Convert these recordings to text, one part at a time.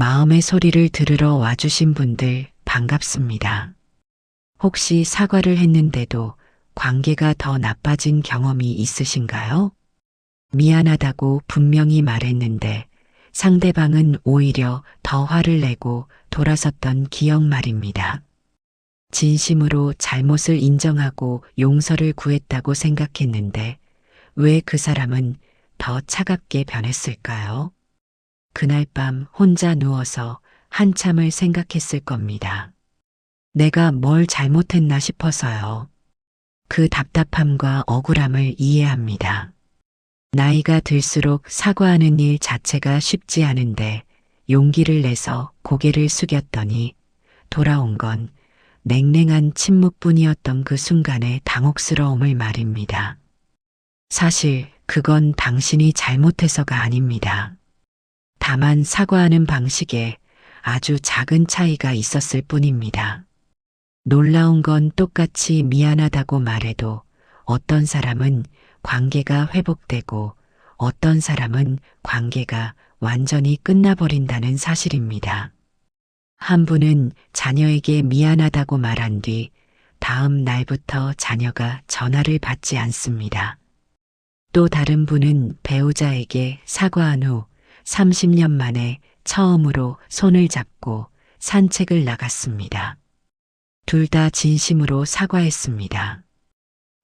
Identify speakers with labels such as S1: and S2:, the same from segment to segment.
S1: 마음의 소리를 들으러 와주신 분들 반갑습니다. 혹시 사과를 했는데도 관계가 더 나빠진 경험이 있으신가요? 미안하다고 분명히 말했는데 상대방은 오히려 더 화를 내고 돌아섰던 기억 말입니다. 진심으로 잘못을 인정하고 용서를 구했다고 생각했는데 왜 그 사람은 더 차갑게 변했을까요? 그날 밤 혼자 누워서 한참을 생각했을 겁니다. 내가 뭘 잘못했나 싶어서요. 그 답답함과 억울함을 이해합니다. 나이가 들수록 사과하는 일 자체가 쉽지 않은데 용기를 내서 고개를 숙였더니 돌아온 건 냉랭한 침묵뿐이었던 그 순간의 당혹스러움을 말입니다. 사실 그건 당신이 잘못해서가 아닙니다. 다만 사과하는 방식에 아주 작은 차이가 있었을 뿐입니다. 놀라운 건 똑같이 미안하다고 말해도 어떤 사람은 관계가 회복되고 어떤 사람은 관계가 완전히 끝나버린다는 사실입니다. 한 분은 자녀에게 미안하다고 말한 뒤 다음 날부터 자녀가 전화를 받지 않습니다. 또 다른 분은 배우자에게 사과한 후 30년 만에 처음으로 손을 잡고 산책을 나갔습니다. 둘 다 진심으로 사과했습니다.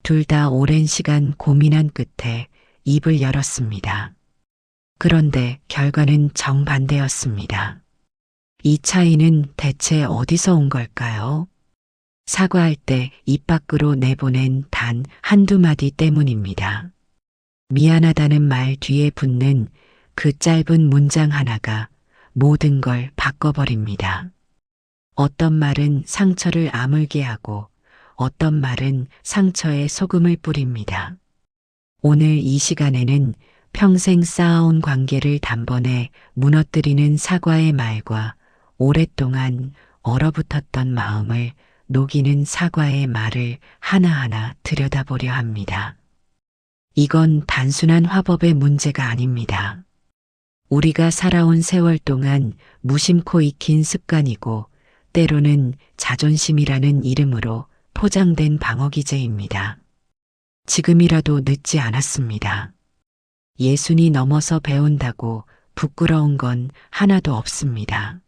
S1: 둘 다 오랜 시간 고민한 끝에 입을 열었습니다. 그런데 결과는 정반대였습니다. 이 차이는 대체 어디서 온 걸까요? 사과할 때 입 밖으로 내보낸 단 한두 마디 때문입니다. 미안하다는 말 뒤에 붙는 그 짧은 문장 하나가 모든 걸 바꿔버립니다. 어떤 말은 상처를 아물게 하고 어떤 말은 상처에 소금을 뿌립니다. 오늘 이 시간에는 평생 쌓아온 관계를 단번에 무너뜨리는 사과의 말과 오랫동안 얼어붙었던 마음을 녹이는 사과의 말을 하나하나 들여다보려 합니다. 이건 단순한 화법의 문제가 아닙니다. 우리가 살아온 세월 동안 무심코 익힌 습관이고 때로는 자존심이라는 이름으로 포장된 방어기제입니다. 지금이라도 늦지 않았습니다. 예순이 넘어서 배운다고 부끄러운 건 하나도 없습니다.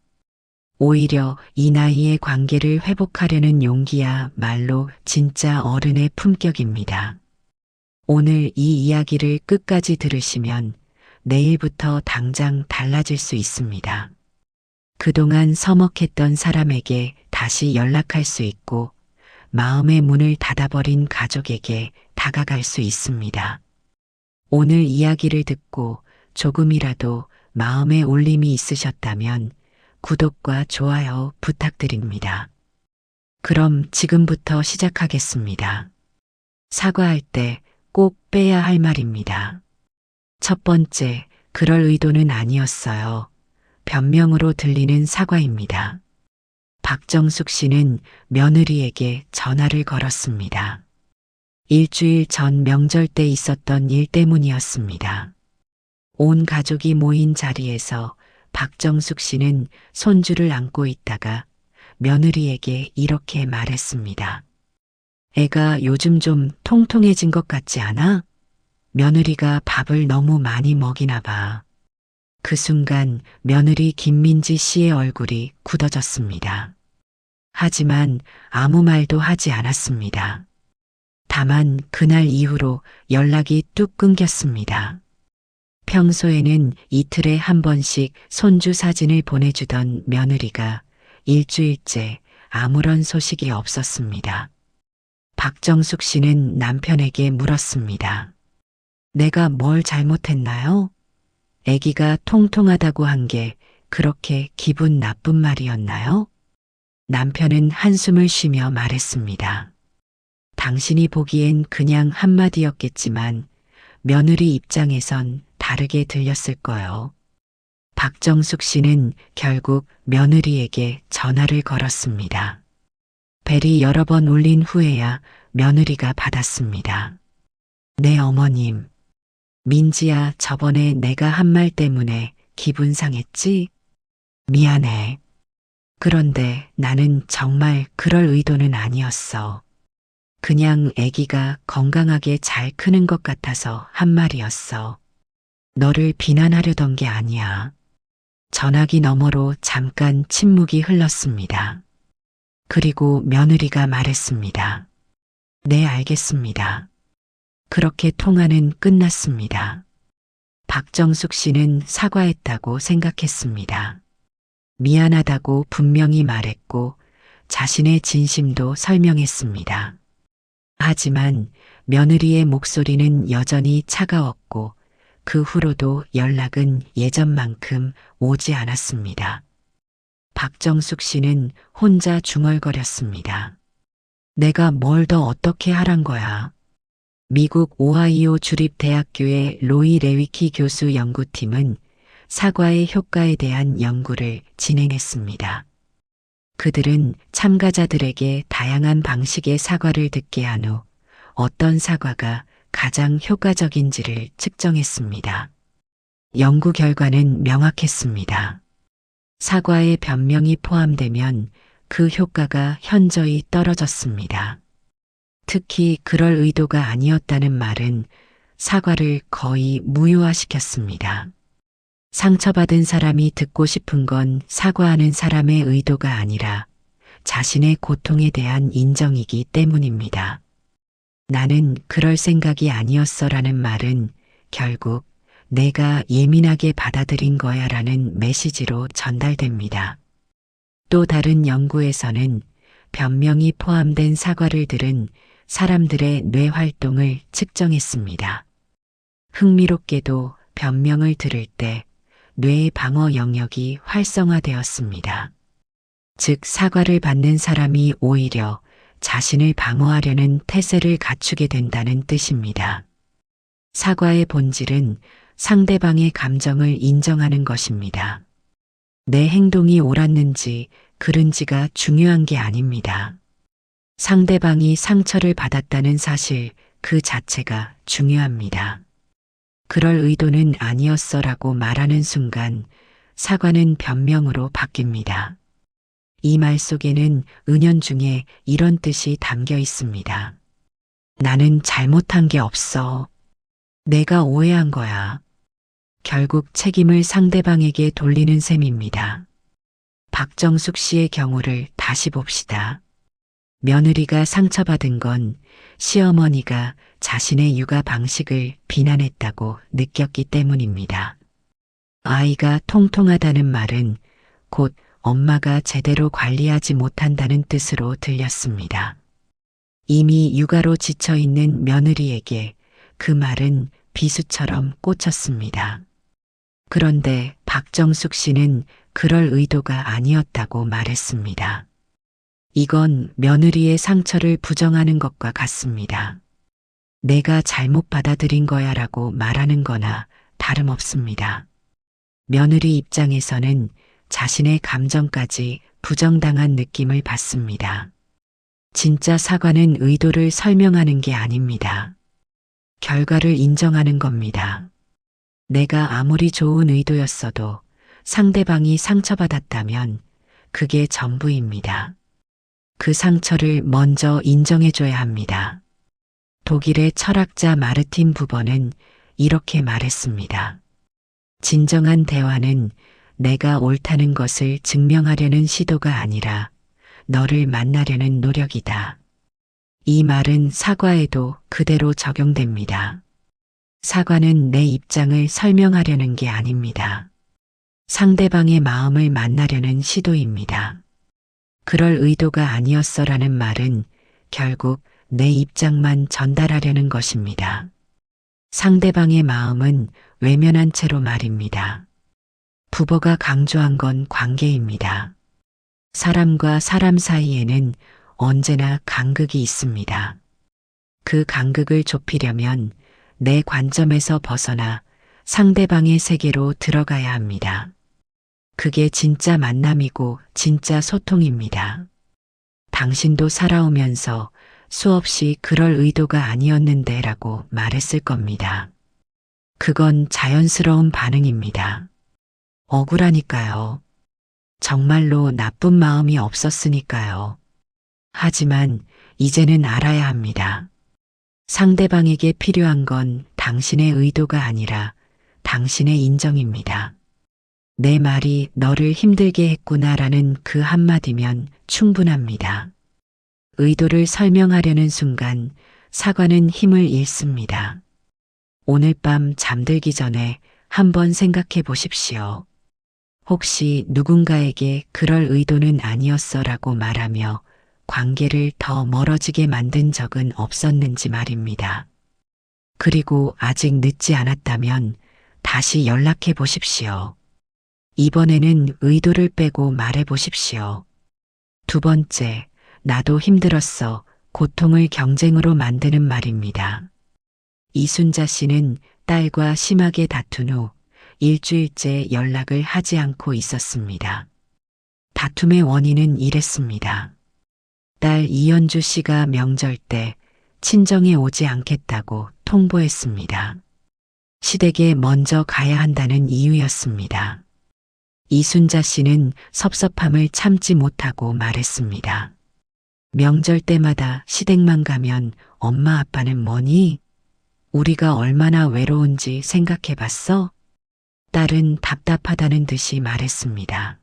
S1: 오히려 이 나이에 관계를 회복하려는 용기야말로 진짜 어른의 품격입니다. 오늘 이 이야기를 끝까지 들으시면 내일부터 당장 달라질 수 있습니다. 그동안 서먹했던 사람에게 다시 연락할 수 있고 마음의 문을 닫아버린 가족에게 다가갈 수 있습니다. 오늘 이야기를 듣고 조금이라도 마음에 울림이 있으셨다면 구독과 좋아요 부탁드립니다. 그럼 지금부터 시작하겠습니다. 사과할 때 꼭 빼야 할 말입니다. 첫 번째, 그럴 의도는 아니었어요. 변명으로 들리는 사과입니다. 박정숙 씨는 며느리에게 전화를 걸었습니다. 일주일 전 명절 때 있었던 일 때문이었습니다. 온 가족이 모인 자리에서 박정숙 씨는 손주를 안고 있다가 며느리에게 이렇게 말했습니다. 애가 요즘 좀 통통해진 것 같지 않아? 며느리가 밥을 너무 많이 먹이나 봐. 그 순간 며느리 김민지 씨의 얼굴이 굳어졌습니다. 하지만 아무 말도 하지 않았습니다. 다만 그날 이후로 연락이 뚝 끊겼습니다. 평소에는 이틀에 한 번씩 손주 사진을 보내주던 며느리가 일주일째 아무런 소식이 없었습니다. 박정숙 씨는 남편에게 물었습니다. 내가 뭘 잘못했나요? 아기가 통통하다고 한 게 그렇게 기분 나쁜 말이었나요? 남편은 한숨을 쉬며 말했습니다. 당신이 보기엔 그냥 한마디였겠지만 며느리 입장에선 다르게 들렸을 거요. 박정숙 씨는 결국 며느리에게 전화를 걸었습니다. 벨이 여러 번 울린 후에야 며느리가 받았습니다. 네, 어머님. 민지야, 저번에 내가 한 말 때문에 기분 상했지? 미안해. 그런데 나는 정말 그럴 의도는 아니었어. 그냥 아기가 건강하게 잘 크는 것 같아서 한 말이었어. 너를 비난하려던 게 아니야. 전화기 너머로 잠깐 침묵이 흘렀습니다. 그리고 며느리가 말했습니다. 네, 알겠습니다. 그렇게 통화는 끝났습니다. 박정숙 씨는 사과했다고 생각했습니다. 미안하다고 분명히 말했고 자신의 진심도 설명했습니다. 하지만 며느리의 목소리는 여전히 차가웠고 그 후로도 연락은 예전만큼 오지 않았습니다. 박정숙 씨는 혼자 중얼거렸습니다. 내가 뭘 더 어떻게 하란 거야? 미국 오하이오 주립대학교의 로이 레위키 교수 연구팀은 사과의 효과에 대한 연구를 진행했습니다. 그들은 참가자들에게 다양한 방식의 사과를 듣게 한 후 어떤 사과가 가장 효과적인지를 측정했습니다. 연구 결과는 명확했습니다. 사과에 변명이 포함되면 그 효과가 현저히 떨어졌습니다. 특히 그럴 의도가 아니었다는 말은 사과를 거의 무효화시켰습니다. 상처받은 사람이 듣고 싶은 건 사과하는 사람의 의도가 아니라 자신의 고통에 대한 인정이기 때문입니다. 나는 그럴 생각이 아니었어라는 말은 결국 내가 예민하게 받아들인 거야라는 메시지로 전달됩니다. 또 다른 연구에서는 변명이 포함된 사과를 들은 사람들의 뇌 활동을 측정했습니다. 흥미롭게도 변명을 들을 때 뇌의 방어 영역이 활성화되었습니다. 즉 사과를 받는 사람이 오히려 자신을 방어하려는 태세를 갖추게 된다는 뜻입니다. 사과의 본질은 상대방의 감정을 인정하는 것입니다. 내 행동이 옳았는지 그른지가 중요한 게 아닙니다. 상대방이 상처를 받았다는 사실 그 자체가 중요합니다. 그럴 의도는 아니었어라고 말하는 순간 사과는 변명으로 바뀝니다. 이 말 속에는 은연중에 이런 뜻이 담겨 있습니다. 나는 잘못한 게 없어. 내가 오해한 거야. 결국 책임을 상대방에게 돌리는 셈입니다. 박정숙 씨의 경우를 다시 봅시다. 며느리가 상처받은 건 시어머니가 자신의 육아 방식을 비난했다고 느꼈기 때문입니다. 아이가 통통하다는 말은 곧 엄마가 제대로 관리하지 못한다는 뜻으로 들렸습니다. 이미 육아로 지쳐있는 며느리에게 그 말은 비수처럼 꽂혔습니다. 그런데 박정숙 씨는 그럴 의도가 아니었다고 말했습니다. 이건 며느리의 상처를 부정하는 것과 같습니다. 내가 잘못 받아들인 거야 라고 말하는 거나 다름없습니다. 며느리 입장에서는 자신의 감정까지 부정당한 느낌을 받습니다. 진짜 사과는 의도를 설명하는 게 아닙니다. 결과를 인정하는 겁니다. 내가 아무리 좋은 의도였어도 상대방이 상처받았다면 그게 전부입니다. 그 상처를 먼저 인정해줘야 합니다. 독일의 철학자 마르틴 부버는 이렇게 말했습니다. 진정한 대화는 내가 옳다는 것을 증명하려는 시도가 아니라 너를 만나려는 노력이다. 이 말은 사과에도 그대로 적용됩니다. 사과는 내 입장을 설명하려는 게 아닙니다. 상대방의 마음을 만나려는 시도입니다. 그럴 의도가 아니었어라는 말은 결국 내 입장만 전달하려는 것입니다. 상대방의 마음은 외면한 채로 말입니다. 부버가 강조한 건 관계입니다. 사람과 사람 사이에는 언제나 간극이 있습니다. 그 간극을 좁히려면 내 관점에서 벗어나 상대방의 세계로 들어가야 합니다. 그게 진짜 만남이고 진짜 소통입니다. 당신도 살아오면서 수없이 그럴 의도가 아니었는데 라고 말했을 겁니다. 그건 자연스러운 반응입니다. 억울하니까요. 정말로 나쁜 마음이 없었으니까요. 하지만 이제는 알아야 합니다. 상대방에게 필요한 건 당신의 의도가 아니라 당신의 인정입니다. 내 말이 너를 힘들게 했구나라는 그 한마디면 충분합니다. 의도를 설명하려는 순간 사과는 힘을 잃습니다. 오늘 밤 잠들기 전에 한번 생각해 보십시오. 혹시 누군가에게 그럴 의도는 아니었어라고 말하며 관계를 더 멀어지게 만든 적은 없었는지 말입니다. 그리고 아직 늦지 않았다면 다시 연락해 보십시오. 이번에는 의도를 빼고 말해 보십시오. 두 번째, 나도 힘들었어. 고통을 경쟁으로 만드는 말입니다. 이순자 씨는 딸과 심하게 다툰 후 일주일째 연락을 하지 않고 있었습니다. 다툼의 원인은 이랬습니다. 딸 이연주 씨가 명절 때 친정에 오지 않겠다고 통보했습니다. 시댁에 먼저 가야 한다는 이유였습니다. 이순자 씨는 섭섭함을 참지 못하고 말했습니다. 명절 때마다 시댁만 가면 엄마 아빠는 뭐니? 우리가 얼마나 외로운지 생각해 봤어? 딸은 답답하다는 듯이 말했습니다.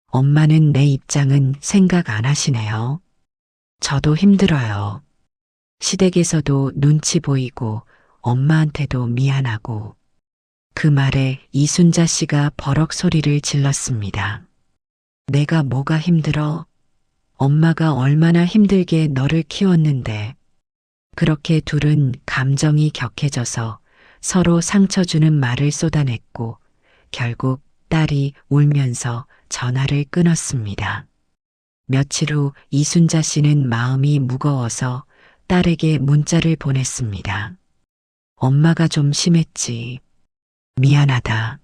S1: 엄마는 내 입장은 생각 안 하시네요. 저도 힘들어요. 시댁에서도 눈치 보이고 엄마한테도 미안하고. 그 말에 이순자 씨가 버럭 소리를 질렀습니다. 내가 뭐가 힘들어? 엄마가 얼마나 힘들게 너를 키웠는데. 그렇게 둘은 감정이 격해져서 서로 상처 주는 말을 쏟아냈고 결국 딸이 울면서 전화를 끊었습니다. 며칠 후 이순자 씨는 마음이 무거워서 딸에게 문자를 보냈습니다. 엄마가 좀 심했지. 미안하다.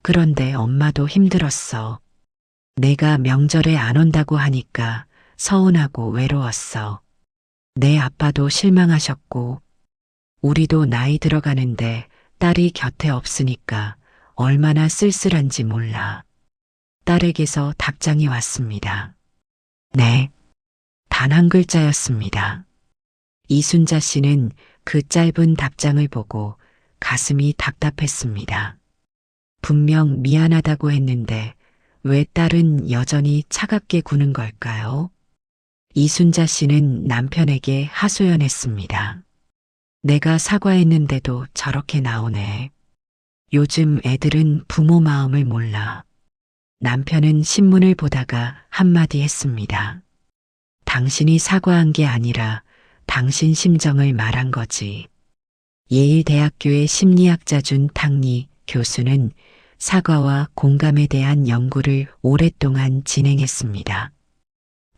S1: 그런데 엄마도 힘들었어. 내가 명절에 안 온다고 하니까 서운하고 외로웠어. 내 아빠도 실망하셨고, 우리도 나이 들어가는데 딸이 곁에 없으니까 얼마나 쓸쓸한지 몰라. 딸에게서 답장이 왔습니다. 네. 단 한 글자였습니다. 이순자 씨는 그 짧은 답장을 보고 가슴이 답답했습니다. 분명 미안하다고 했는데 왜 딸은 여전히 차갑게 구는 걸까요? 이순자 씨는 남편에게 하소연했습니다. 내가 사과했는데도 저렇게 나오네. 요즘 애들은 부모 마음을 몰라. 남편은 신문을 보다가 한마디 했습니다. 당신이 사과한 게 아니라 당신 심정을 말한 거지. 예일대학교의 심리학자 준탕리 교수는 사과와 공감에 대한 연구를 오랫동안 진행했습니다.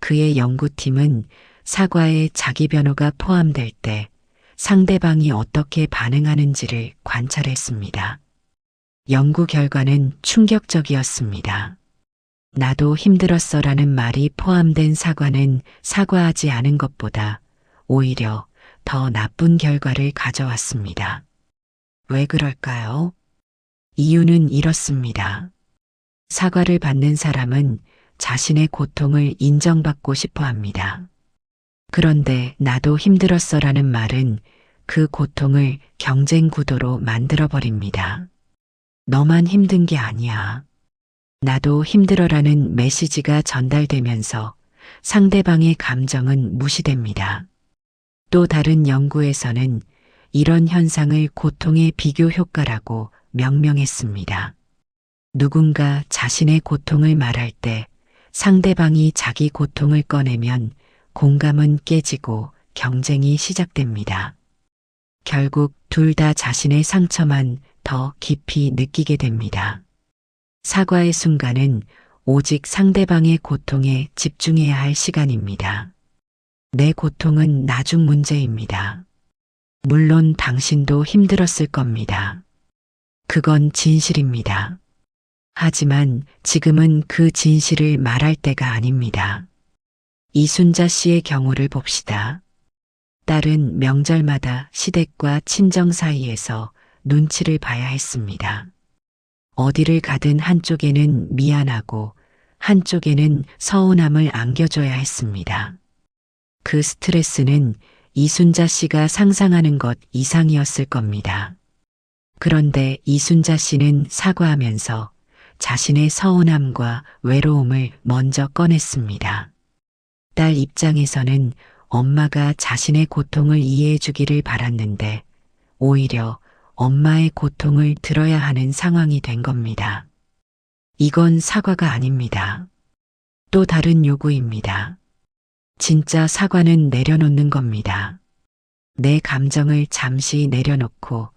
S1: 그의 연구팀은 사과에 자기 변호가 포함될 때 상대방이 어떻게 반응하는지를 관찰했습니다. 연구 결과는 충격적이었습니다. 나도 힘들었어라는 말이 포함된 사과는 사과하지 않은 것보다 오히려 더 나쁜 결과를 가져왔습니다. 왜 그럴까요? 이유는 이렇습니다. 사과를 받는 사람은 자신의 고통을 인정받고 싶어 합니다. 그런데 나도 힘들었어라는 말은 그 고통을 경쟁 구도로 만들어버립니다. 너만 힘든 게 아니야. 나도 힘들어라는 메시지가 전달되면서 상대방의 감정은 무시됩니다. 또 다른 연구에서는 이런 현상을 고통의 비교 효과라고 명명했습니다. 누군가 자신의 고통을 말할 때 상대방이 자기 고통을 꺼내면 공감은 깨지고 경쟁이 시작됩니다. 결국 둘 다 자신의 상처만 더 깊이 느끼게 됩니다. 사과의 순간은 오직 상대방의 고통에 집중해야 할 시간입니다. 내 고통은 나중 문제입니다. 물론 당신도 힘들었을 겁니다. 그건 진실입니다. 하지만 지금은 그 진실을 말할 때가 아닙니다. 이순자 씨의 경우를 봅시다. 딸은 명절마다 시댁과 친정 사이에서 눈치를 봐야 했습니다. 어디를 가든 한쪽에는 미안하고 한쪽에는 서운함을 안겨줘야 했습니다. 그 스트레스는 이순자 씨가 상상하는 것 이상이었을 겁니다. 그런데 이순자 씨는 사과하면서 자신의 서운함과 외로움을 먼저 꺼냈습니다. 딸 입장에서는 엄마가 자신의 고통을 이해해 주기를 바랐는데 오히려 엄마의 고통을 들어야 하는 상황이 된 겁니다. 이건 사과가 아닙니다. 또 다른 요구입니다. 진짜 사과는 내려놓는 겁니다. 내 감정을 잠시 내려놓고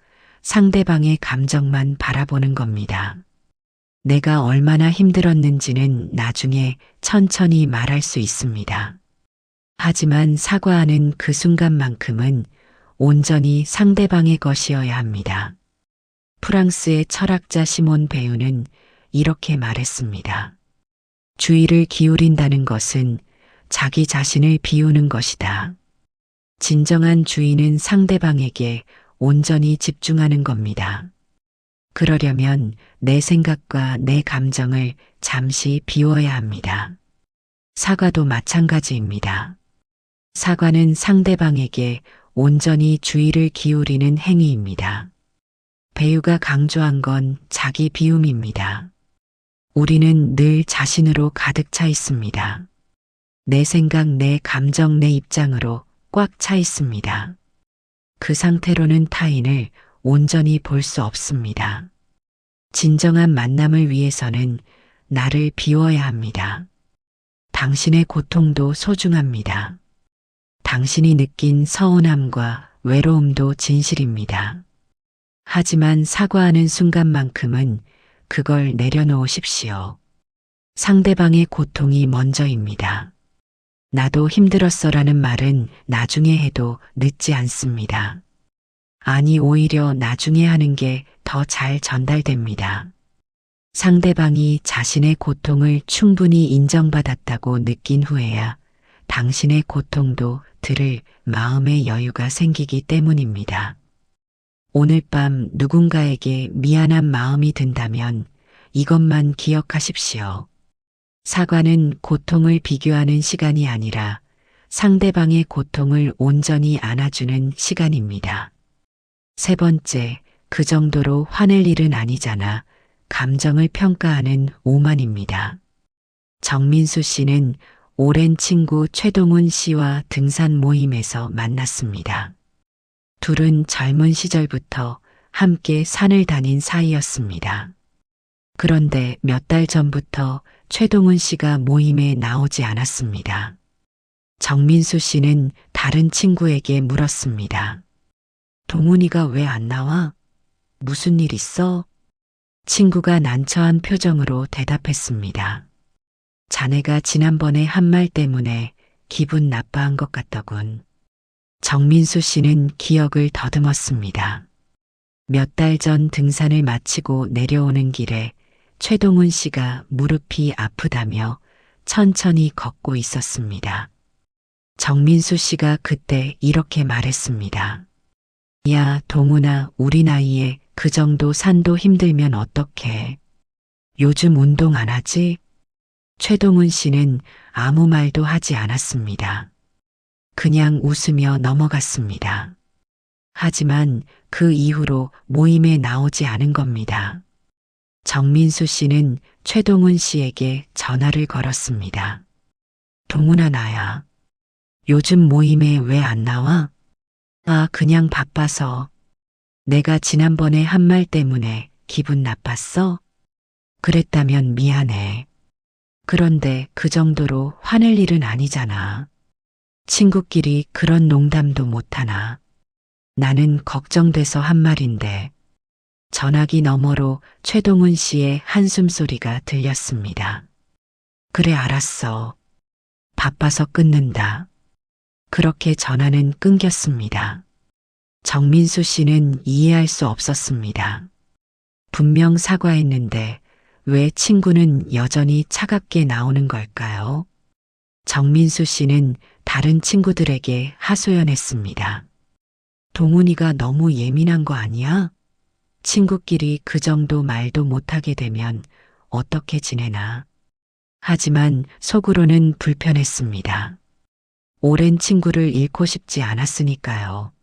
S1: 상대방의 감정만 바라보는 겁니다. 내가 얼마나 힘들었는지는 나중에 천천히 말할 수 있습니다. 하지만 사과하는 그 순간만큼은 온전히 상대방의 것이어야 합니다. 프랑스의 철학자 시몬 베유는 이렇게 말했습니다. 주의를 기울인다는 것은 자기 자신을 비우는 것이다. 진정한 주의는 상대방에게 온전히 집중하는 겁니다. 그러려면 내 생각과 내 감정을 잠시 비워야 합니다. 사과도 마찬가지입니다. 사과는 상대방에게 온전히 주의를 기울이는 행위입니다. 배우가 강조한 건 자기 비움입니다. 우리는 늘 자신으로 가득 차 있습니다. 내 생각, 내 감정, 내 입장으로 꽉 차 있습니다. 그 상태로는 타인을 온전히 볼 수 없습니다. 진정한 만남을 위해서는 나를 비워야 합니다. 당신의 고통도 소중합니다. 당신이 느낀 서운함과 외로움도 진실입니다. 하지만 사과하는 순간만큼은 그걸 내려놓으십시오. 상대방의 고통이 먼저입니다. 나도 힘들었어라는 말은 나중에 해도 늦지 않습니다. 아니, 오히려 나중에 하는 게 더 잘 전달됩니다. 상대방이 자신의 고통을 충분히 인정받았다고 느낀 후에야 당신의 고통도 들을 마음의 여유가 생기기 때문입니다. 오늘 밤 누군가에게 미안한 마음이 든다면 이것만 기억하십시오. 사과는 고통을 비교하는 시간이 아니라 상대방의 고통을 온전히 안아주는 시간입니다. 세 번째, 그 정도로 화낼 일은 아니잖아. 감정을 평가하는 오만입니다. 정민수 씨는 오랜 친구 최동훈 씨와 등산 모임에서 만났습니다. 둘은 젊은 시절부터 함께 산을 다닌 사이였습니다. 그런데 몇 달 전부터 최동훈 씨가 모임에 나오지 않았습니다. 정민수 씨는 다른 친구에게 물었습니다. 동훈이가 왜 안 나와? 무슨 일 있어? 친구가 난처한 표정으로 대답했습니다. 자네가 지난번에 한 말 때문에 기분 나빠한 것 같더군. 정민수 씨는 기억을 더듬었습니다. 몇 달 전 등산을 마치고 내려오는 길에 최동훈 씨가 무릎이 아프다며 천천히 걷고 있었습니다. 정민수 씨가 그때 이렇게 말했습니다. 야, 동훈아, 우리 나이에 그 정도 산도 힘들면 어떡해. 요즘 운동 안 하지? 최동훈 씨는 아무 말도 하지 않았습니다. 그냥 웃으며 넘어갔습니다. 하지만 그 이후로 모임에 나오지 않은 겁니다. 정민수 씨는 최동훈 씨에게 전화를 걸었습니다. 동훈아, 나야. 요즘 모임에 왜 안 나와? 아, 그냥 바빠서. 내가 지난번에 한 말 때문에 기분 나빴어? 그랬다면 미안해. 그런데 그 정도로 화낼 일은 아니잖아. 친구끼리 그런 농담도 못하나. 나는 걱정돼서 한 말인데. 전화기 너머로 최동훈 씨의 한숨 소리가 들렸습니다. 그래, 알았어. 바빠서 끊는다. 그렇게 전화는 끊겼습니다. 정민수 씨는 이해할 수 없었습니다. 분명 사과했는데 왜 친구는 여전히 차갑게 나오는 걸까요? 정민수 씨는 다른 친구들에게 하소연했습니다. 동훈이가 너무 예민한 거 아니야? 친구끼리 그 정도 말도 못하게 되면 어떻게 지내나? 하지만 속으로는 불편했습니다. 오랜 친구를 잃고 싶지 않았으니까요.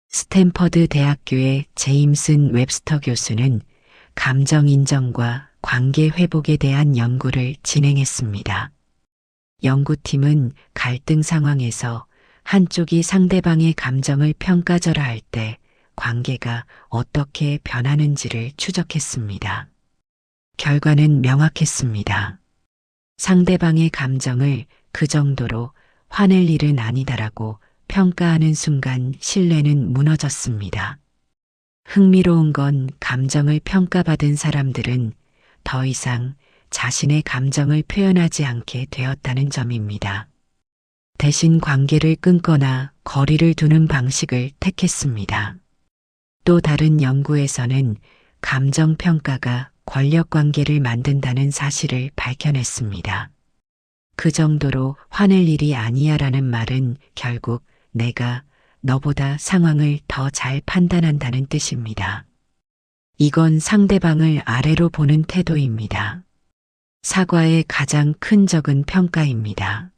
S1: 스탠퍼드 대학교의 제임슨 웹스터 교수는 감정 인정과 관계 회복에 대한 연구를 진행했습니다. 연구팀은 갈등 상황에서 한쪽이 상대방의 감정을 평가절하 할 때 관계가 어떻게 변하는지를 추적했습니다. 결과는 명확했습니다. 상대방의 감정을 그 정도로 화낼 일은 아니다라고 평가하는 순간 신뢰는 무너졌습니다. 흥미로운 건 감정을 평가받은 사람들은 더 이상 자신의 감정을 표현하지 않게 되었다는 점입니다. 대신 관계를 끊거나 거리를 두는 방식을 택했습니다. 또 다른 연구에서는 감정 평가가 권력 관계를 만든다는 사실을 밝혀냈습니다. 그 정도로 화낼 일이 아니야라는 말은 결국 내가 너보다 상황을 더 잘 판단한다는 뜻입니다. 이건 상대방을 아래로 보는 태도입니다. 사과의 가장 큰 적은 평가입니다.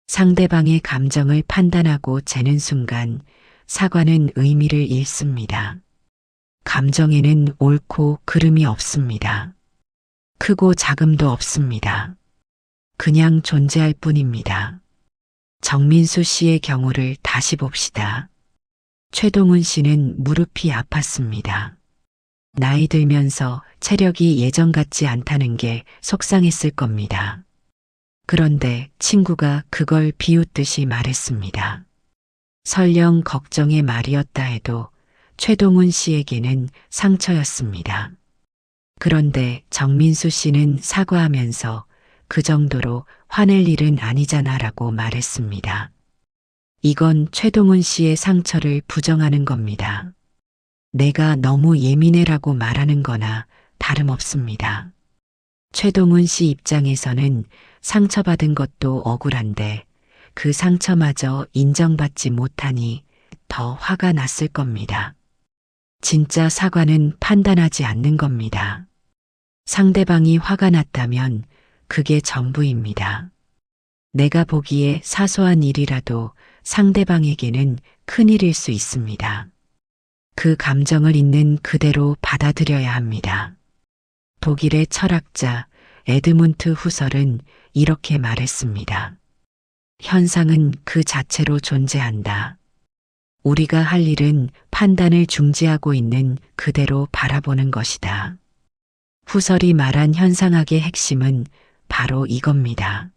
S1: 상대방의 감정을 판단하고 재는 순간 사과는 의미를 잃습니다. 감정에는 옳고 그름이 없습니다. 크고 작음도 없습니다. 그냥 존재할 뿐입니다. 정민수 씨의 경우를 다시 봅시다. 최동훈 씨는 무릎이 아팠습니다. 나이 들면서 체력이 예전 같지 않다는 게 속상했을 겁니다. 그런데 친구가 그걸 비웃듯이 말했습니다. 설령 걱정의 말이었다 해도 최동훈 씨에게는 상처였습니다. 그런데 정민수 씨는 사과하면서 그 정도로 화낼 일은 아니잖아라고 말했습니다. 이건 최동훈 씨의 상처를 부정하는 겁니다. 내가 너무 예민해라고 말하는 거나 다름없습니다. 최동훈 씨 입장에서는 상처받은 것도 억울한데 그 상처마저 인정받지 못하니 더 화가 났을 겁니다. 진짜 사과는 판단하지 않는 겁니다. 상대방이 화가 났다면 그게 전부입니다. 내가 보기에 사소한 일이라도 상대방에게는 큰일일 수 있습니다. 그 감정을 있는 그대로 받아들여야 합니다. 독일의 철학자 에드문트 후설은 이렇게 말했습니다. 현상은 그 자체로 존재한다. 우리가 할 일은 판단을 중지하고 있는 그대로 바라보는 것이다. 후설이 말한 현상학의 핵심은 바로 이겁니다.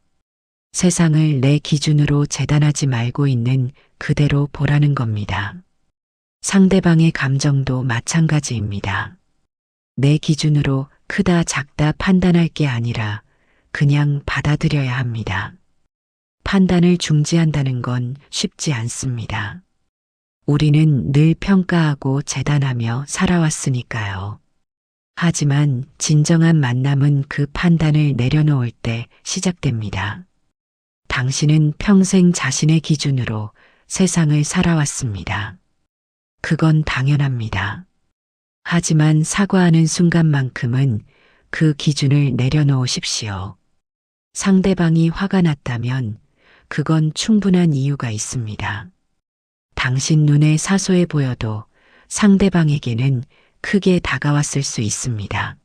S1: 세상을 내 기준으로 재단하지 말고 있는 그대로 보라는 겁니다. 상대방의 감정도 마찬가지입니다. 내 기준으로 크다 작다 판단할 게 아니라 그냥 받아들여야 합니다. 판단을 중지한다는 건 쉽지 않습니다. 우리는 늘 평가하고 재단하며 살아왔으니까요. 하지만 진정한 만남은 그 판단을 내려놓을 때 시작됩니다. 당신은 평생 자신의 기준으로 세상을 살아왔습니다. 그건 당연합니다. 하지만 사과하는 순간만큼은 그 기준을 내려놓으십시오. 상대방이 화가 났다면 그건 충분한 이유가 있습니다. 당신 눈에 사소해 보여도 상대방에게는 크게 다가왔을 수 있습니다.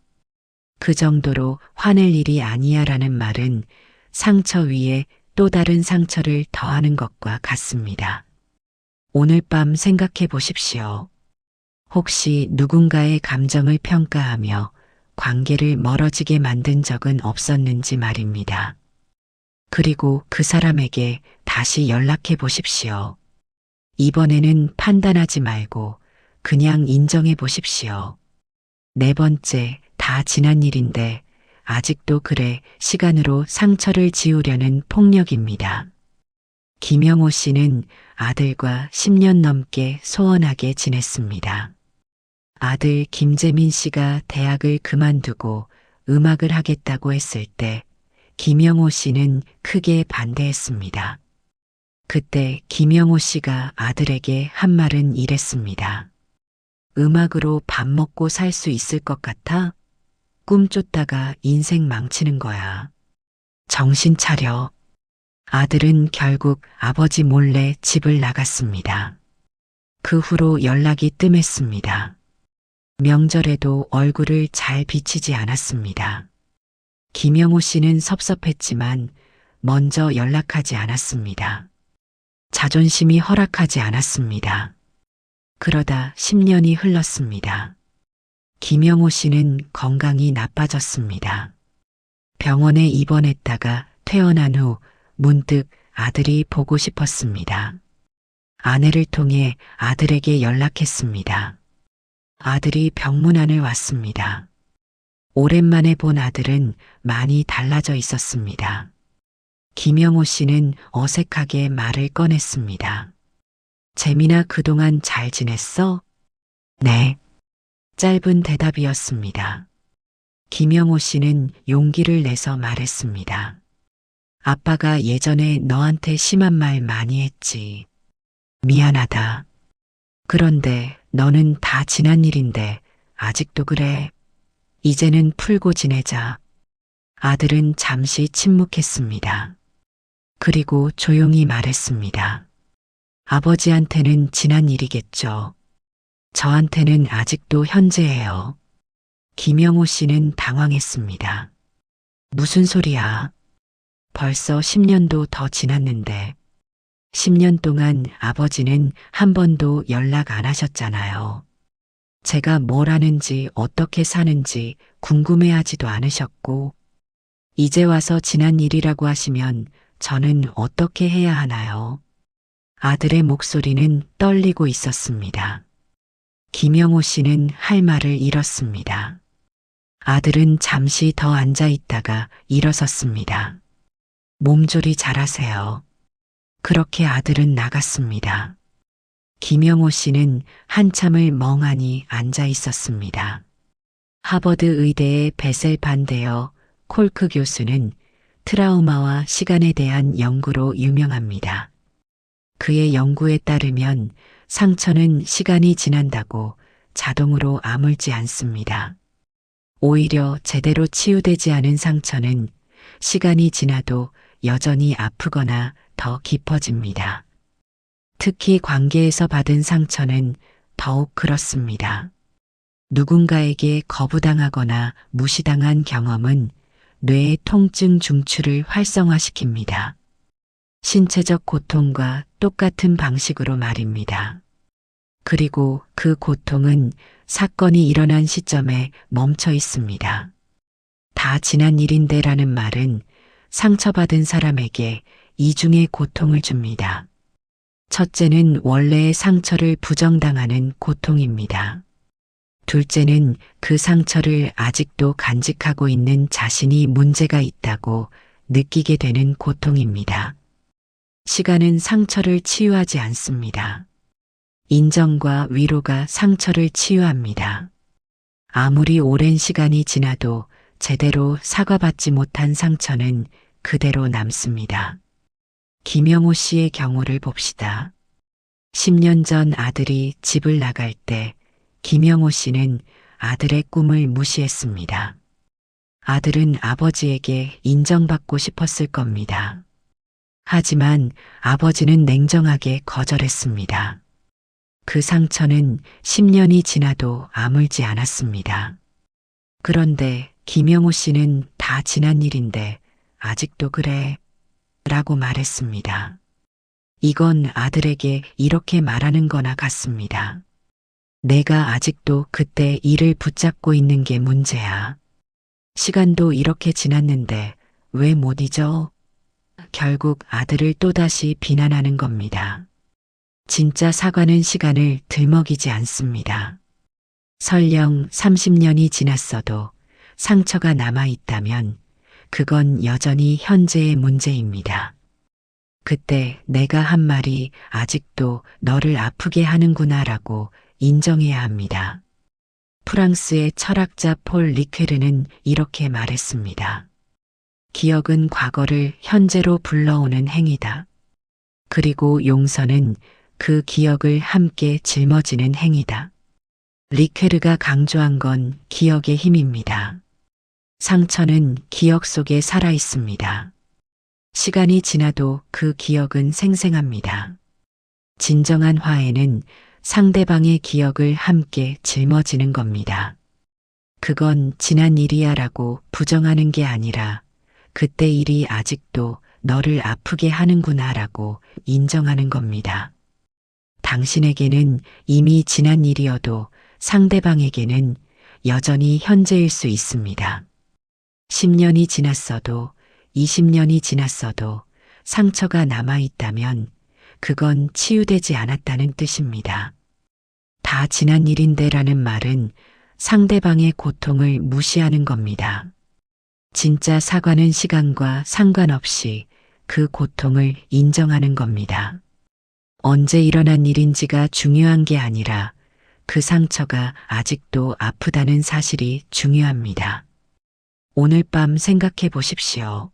S1: 그 정도로 화낼 일이 아니야라는 말은 상처 위에 또 다른 상처를 더하는 것과 같습니다. 오늘 밤 생각해 보십시오. 혹시 누군가의 감정을 평가하며 관계를 멀어지게 만든 적은 없었는지 말입니다. 그리고 그 사람에게 다시 연락해 보십시오. 이번에는 판단하지 말고 그냥 인정해 보십시오. 네 번째, 다 지난 일인데 아직도 그래 시간으로 상처를 지우려는 폭력입니다. 김영호 씨는 아들과 10년 넘게 소원하게 지냈습니다. 아들 김재민 씨가 대학을 그만두고 음악을 하겠다고 했을 때 김영호 씨는 크게 반대했습니다. 그때 김영호 씨가 아들에게 한 말은 이랬습니다. 음악으로 밥 먹고 살 수 있을 것 같아? 꿈 쫓다가 인생 망치는 거야. 정신 차려. 아들은 결국 아버지 몰래 집을 나갔습니다. 그 후로 연락이 뜸했습니다. 명절에도 얼굴을 잘 비치지 않았습니다. 김영호 씨는 섭섭했지만 먼저 연락하지 않았습니다. 자존심이 허락하지 않았습니다. 그러다 10년이 흘렀습니다. 김영호 씨는 건강이 나빠졌습니다. 병원에 입원했다가 퇴원한 후 문득 아들이 보고 싶었습니다. 아내를 통해 아들에게 연락했습니다. 아들이 병문안을 왔습니다. 오랜만에 본 아들은 많이 달라져 있었습니다. 김영호 씨는 어색하게 말을 꺼냈습니다. 재민아, 그동안 잘 지냈어? 네. 짧은 대답이었습니다. 김영호 씨는 용기를 내서 말했습니다. 아빠가 예전에 너한테 심한 말 많이 했지. 미안하다. 그런데 너는 다 지난 일인데 아직도 그래. 이제는 풀고 지내자. 아들은 잠시 침묵했습니다. 그리고 조용히 말했습니다. 아버지한테는 지난 일이겠죠. 저한테는 아직도 현재예요. 김영호 씨는 당황했습니다. 무슨 소리야? 벌써 10년도 더 지났는데 10년 동안 아버지는 한 번도 연락 안 하셨잖아요. 제가 뭘 하는지 어떻게 사는지 궁금해하지도 않으셨고 이제 와서 지난 일이라고 하시면 저는 어떻게 해야 하나요? 아들의 목소리는 떨리고 있었습니다. 김영호 씨는 할 말을 잃었습니다. 아들은 잠시 더 앉아 있다가 일어섰습니다. 몸조리 잘하세요. 그렇게 아들은 나갔습니다. 김영호 씨는 한참을 멍하니 앉아 있었습니다. 하버드 의대의 베셀 반데어 콜크 교수는 트라우마와 시간에 대한 연구로 유명합니다. 그의 연구에 따르면 상처는 시간이 지난다고 자동으로 아물지 않습니다. 오히려 제대로 치유되지 않은 상처는 시간이 지나도 여전히 아프거나 더 깊어집니다. 특히 관계에서 받은 상처는 더욱 그렇습니다. 누군가에게 거부당하거나 무시당한 경험은 뇌의 통증 중추를 활성화시킵니다. 신체적 고통과 똑같은 방식으로 말입니다. 그리고 그 고통은 사건이 일어난 시점에 멈춰 있습니다. 다 지난 일인데라는 말은 상처받은 사람에게 이중의 고통을 줍니다. 첫째는 원래의 상처를 부정당하는 고통입니다. 둘째는 그 상처를 아직도 간직하고 있는 자신이 문제가 있다고 느끼게 되는 고통입니다. 시간은 상처를 치유하지 않습니다. 인정과 위로가 상처를 치유합니다. 아무리 오랜 시간이 지나도 제대로 사과받지 못한 상처는 그대로 남습니다. 김영호 씨의 경우를 봅시다. 10년 전 아들이 집을 나갈 때 김영호 씨는 아들의 꿈을 무시했습니다. 아들은 아버지에게 인정받고 싶었을 겁니다. 하지만 아버지는 냉정하게 거절했습니다. 그 상처는 10년이 지나도 아물지 않았습니다. 그런데 김영호 씨는 다 지난 일인데 아직도 그래 라고 말했습니다. 이건 아들에게 이렇게 말하는 거나 같습니다. 내가 아직도 그때 일을 붙잡고 있는 게 문제야. 시간도 이렇게 지났는데 왜 못 잊어? 결국 아들을 또다시 비난하는 겁니다. 진짜 사과는 시간을 들먹이지 않습니다. 설령 30년이 지났어도 상처가 남아있다면 그건 여전히 현재의 문제입니다. 그때 내가 한 말이 아직도 너를 아프게 하는구나라고 인정해야 합니다. 프랑스의 철학자 폴 리케르는 이렇게 말했습니다. 기억은 과거를 현재로 불러오는 행위다. 그리고 용서는 그 기억을 함께 짊어지는 행위다. 리케르가 강조한 건 기억의 힘입니다. 상처는 기억 속에 살아 있습니다. 시간이 지나도 그 기억은 생생합니다. 진정한 화해는 상대방의 기억을 함께 짊어지는 겁니다. 그건 지난 일이야라고 부정하는 게 아니라 그때 일이 아직도 너를 아프게 하는구나라고 인정하는 겁니다. 당신에게는 이미 지난 일이어도 상대방에게는 여전히 현재일 수 있습니다. 10년이 지났어도 20년이 지났어도 상처가 남아있다면 그건 치유되지 않았다는 뜻입니다. 다 지난 일인데라는 말은 상대방의 고통을 무시하는 겁니다. 진짜 사과는 시간과 상관없이 그 고통을 인정하는 겁니다. 언제 일어난 일인지가 중요한 게 아니라 그 상처가 아직도 아프다는 사실이 중요합니다. 오늘 밤 생각해 보십시오.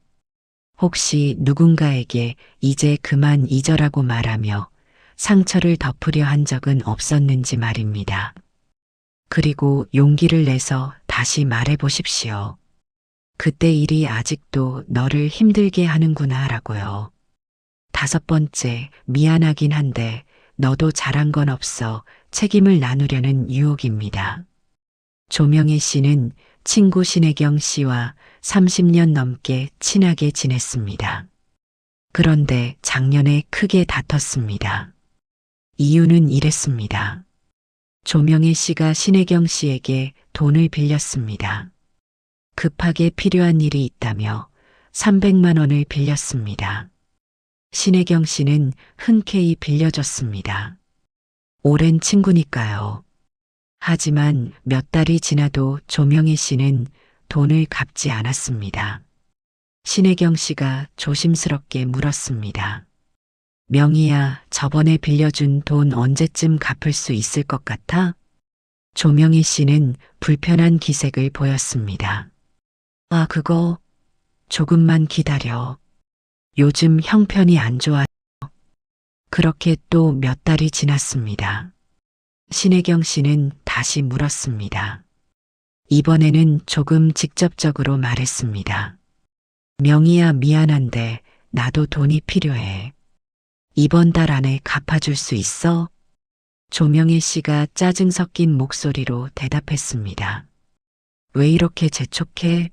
S1: 혹시 누군가에게 이제 그만 잊어라고 말하며 상처를 덮으려 한 적은 없었는지 말입니다. 그리고 용기를 내서 다시 말해 보십시오. 그때 일이 아직도 너를 힘들게 하는구나 라고요. 5번째, 미안하긴 한데 너도 잘한 건 없어 책임을 나누려는 유혹입니다. 조명희 씨는 친구 신혜경 씨와 30년 넘게 친하게 지냈습니다. 그런데 작년에 크게 다퉜습니다. 이유는 이랬습니다. 조명희 씨가 신혜경 씨에게 돈을 빌렸습니다. 급하게 필요한 일이 있다며 300만 원을 빌렸습니다. 신혜경 씨는 흔쾌히 빌려줬습니다. 오랜 친구니까요. 하지만 몇 달이 지나도 조명희 씨는 돈을 갚지 않았습니다. 신혜경 씨가 조심스럽게 물었습니다. 명희야, 저번에 빌려준 돈 언제쯤 갚을 수 있을 것 같아? 조명희 씨는 불편한 기색을 보였습니다. 아, 그거 조금만 기다려. 요즘 형편이 안 좋아. 그렇게 또 몇 달이 지났습니다. 신혜경 씨는 다시 물었습니다. 이번에는 조금 직접적으로 말했습니다. 명희야, 미안한데 나도 돈이 필요해. 이번 달 안에 갚아줄 수 있어? 조명희 씨가 짜증 섞인 목소리로 대답했습니다. 왜 이렇게 재촉해?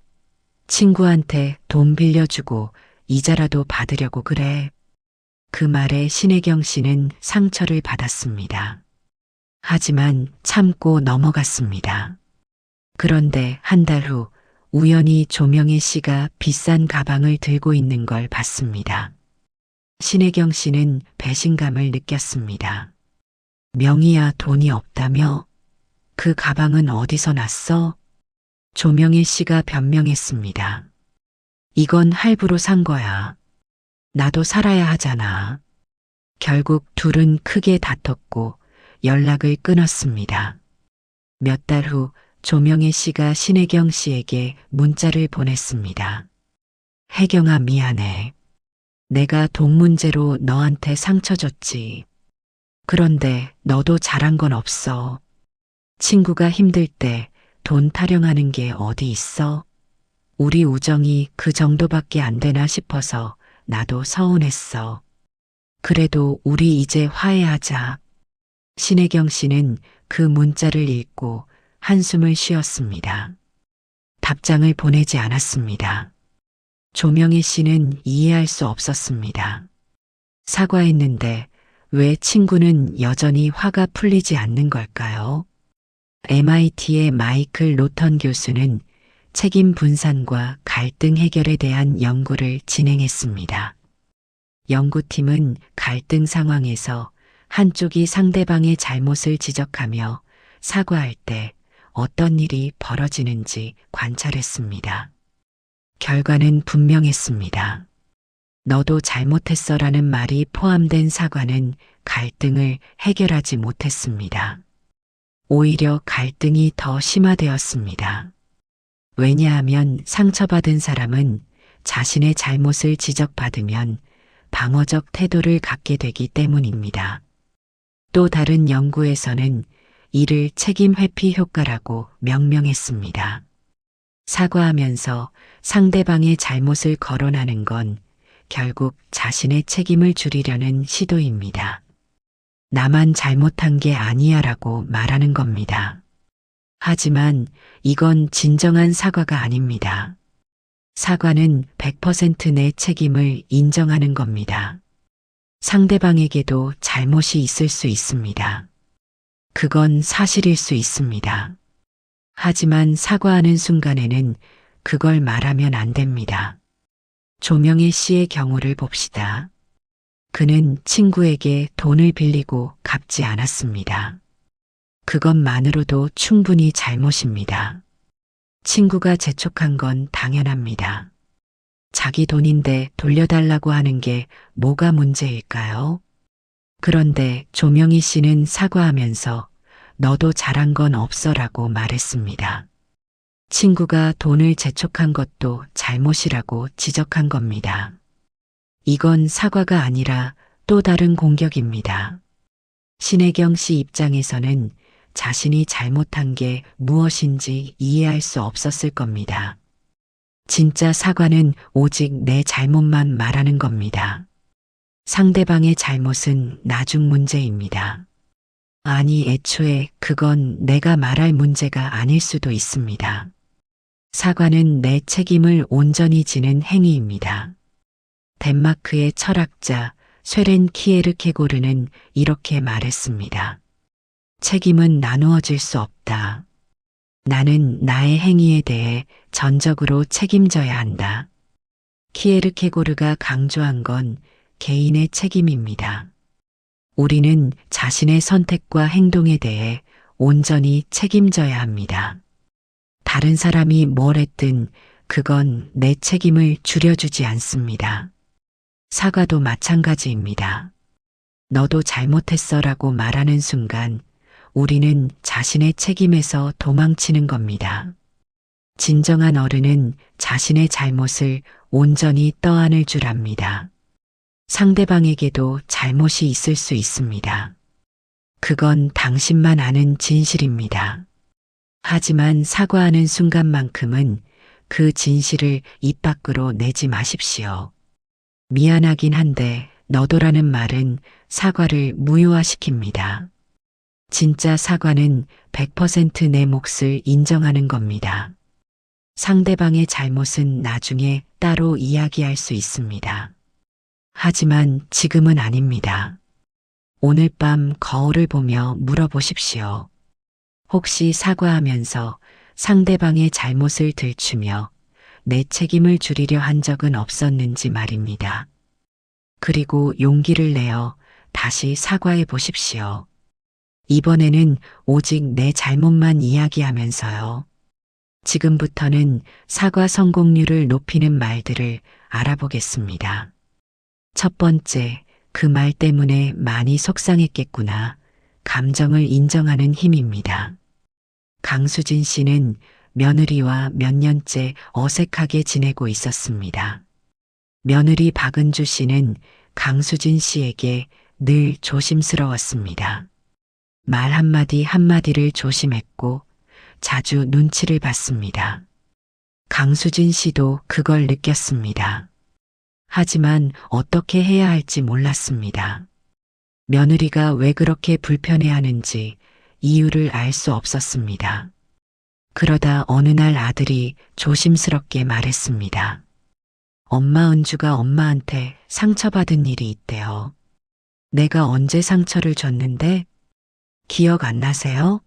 S1: 친구한테 돈 빌려주고 이자라도 받으려고 그래. 그 말에 신혜경 씨는 상처를 받았습니다. 하지만 참고 넘어갔습니다. 그런데 한 달 후 우연히 조명희 씨가 비싼 가방을 들고 있는 걸 봤습니다. 신혜경 씨는 배신감을 느꼈습니다. 명희야, 돈이 없다며? 그 가방은 어디서 났어? 조명희 씨가 변명했습니다. 이건 할부로 산 거야. 나도 살아야 하잖아. 결국 둘은 크게 다퉜고 연락을 끊었습니다. 몇 달 후 조명희 씨가 신혜경 씨에게 문자를 보냈습니다. 혜경아, 미안해. 내가 돈 문제로 너한테 상처 줬지. 그런데 너도 잘한 건 없어. 친구가 힘들 때 돈 타령하는 게 어디 있어? 우리 우정이 그 정도밖에 안 되나 싶어서 나도 서운했어. 그래도 우리 이제 화해하자. 신혜경 씨는 그 문자를 읽고 한숨을 쉬었습니다. 답장을 보내지 않았습니다. 조명희 씨는 이해할 수 없었습니다. 사과했는데 왜 친구는 여전히 화가 풀리지 않는 걸까요? MIT의 마이클 로턴 교수는 책임 분산과 갈등 해결에 대한 연구를 진행했습니다. 연구팀은 갈등 상황에서 한쪽이 상대방의 잘못을 지적하며 사과할 때 어떤 일이 벌어지는지 관찰했습니다. 결과는 분명했습니다. 너도 잘못했어라는 말이 포함된 사과는 갈등을 해결하지 못했습니다. 오히려 갈등이 더 심화되었습니다. 왜냐하면 상처받은 사람은 자신의 잘못을 지적받으면 방어적 태도를 갖게 되기 때문입니다. 또 다른 연구에서는 이를 책임 회피 효과라고 명명했습니다. 사과하면서 상대방의 잘못을 거론하는 건 결국 자신의 책임을 줄이려는 시도입니다. 나만 잘못한 게 아니야라고 말하는 겁니다. 하지만 이건 진정한 사과가 아닙니다. 사과는 100%내 책임을 인정하는 겁니다. 상대방에게도 잘못이 있을 수 있습니다. 그건 사실일 수 있습니다. 하지만 사과하는 순간에는 그걸 말하면 안 됩니다. 조명희 씨의 경우를 봅시다. 그는 친구에게 돈을 빌리고 갚지 않았습니다. 그것만으로도 충분히 잘못입니다. 친구가 재촉한 건 당연합니다. 자기 돈인데 돌려달라고 하는 게 뭐가 문제일까요? 그런데 조명희 씨는 사과하면서 너도 잘한 건 없어라고 말했습니다. 친구가 돈을 재촉한 것도 잘못이라고 지적한 겁니다. 이건 사과가 아니라 또 다른 공격입니다. 신혜경 씨 입장에서는 자신이 잘못한 게 무엇인지 이해할 수 없었을 겁니다. 진짜 사과는 오직 내 잘못만 말하는 겁니다. 상대방의 잘못은 나중 문제입니다. 아니, 애초에 그건 내가 말할 문제가 아닐 수도 있습니다. 사과는 내 책임을 온전히 지는 행위입니다. 덴마크의 철학자 쇠렌 키에르케고르는 이렇게 말했습니다. 책임은 나누어질 수 없다. 나는 나의 행위에 대해 전적으로 책임져야 한다. 키에르케고르가 강조한 건 개인의 책임입니다. 우리는 자신의 선택과 행동에 대해 온전히 책임져야 합니다. 다른 사람이 뭘 했든 그건 내 책임을 줄여주지 않습니다. 사과도 마찬가지입니다. 너도 잘못했어라고 말하는 순간 우리는 자신의 책임에서 도망치는 겁니다. 진정한 어른은 자신의 잘못을 온전히 떠안을 줄 압니다. 상대방에게도 잘못이 있을 수 있습니다. 그건 당신만 아는 진실입니다. 하지만 사과하는 순간만큼은 그 진실을 입 밖으로 내지 마십시오. 미안하긴 한데 너도라는 말은 사과를 무효화시킵니다. 진짜 사과는 100%내 몫을 인정하는 겁니다. 상대방의 잘못은 나중에 따로 이야기할 수 있습니다. 하지만 지금은 아닙니다. 오늘 밤 거울을 보며 물어보십시오. 혹시 사과하면서 상대방의 잘못을 들추며 내 책임을 줄이려 한 적은 없었는지 말입니다. 그리고 용기를 내어 다시 사과해 보십시오. 이번에는 오직 내 잘못만 이야기하면서요. 지금부터는 사과 성공률을 높이는 말들을 알아보겠습니다. 첫 번째, 그 말 때문에 많이 속상했겠구나. 감정을 인정하는 힘입니다. 강수진 씨는 며느리와 몇 년째 어색하게 지내고 있었습니다. 며느리 박은주 씨는 강수진 씨에게 늘 조심스러웠습니다. 말 한마디 한마디를 조심했고 자주 눈치를 봤습니다. 강수진 씨도 그걸 느꼈습니다. 하지만 어떻게 해야 할지 몰랐습니다. 며느리가 왜 그렇게 불편해하는지 이유를 알 수 없었습니다. 그러다 어느 날 아들이 조심스럽게 말했습니다. 엄마, 은주가 엄마한테 상처받은 일이 있대요. 내가 언제 상처를 줬는데? 기억 안 나세요?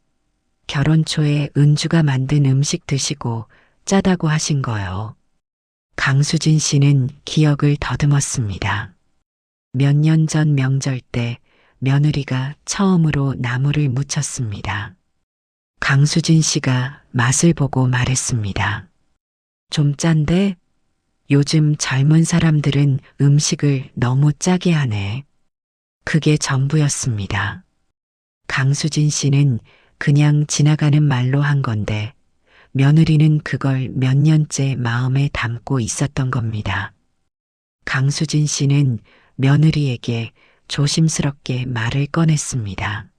S1: 결혼 초에 은주가 만든 음식 드시고 짜다고 하신 거요. 강수진 씨는 기억을 더듬었습니다. 몇 년 전 명절 때 며느리가 처음으로 나물을 무쳤습니다. 강수진 씨가 맛을 보고 말했습니다. 좀 짠데? 요즘 젊은 사람들은 음식을 너무 짜게 하네. 그게 전부였습니다. 강수진 씨는 그냥 지나가는 말로 한 건데 며느리는 그걸 몇 년째 마음에 담고 있었던 겁니다. 강수진 씨는 며느리에게 조심스럽게 말을 꺼냈습니다.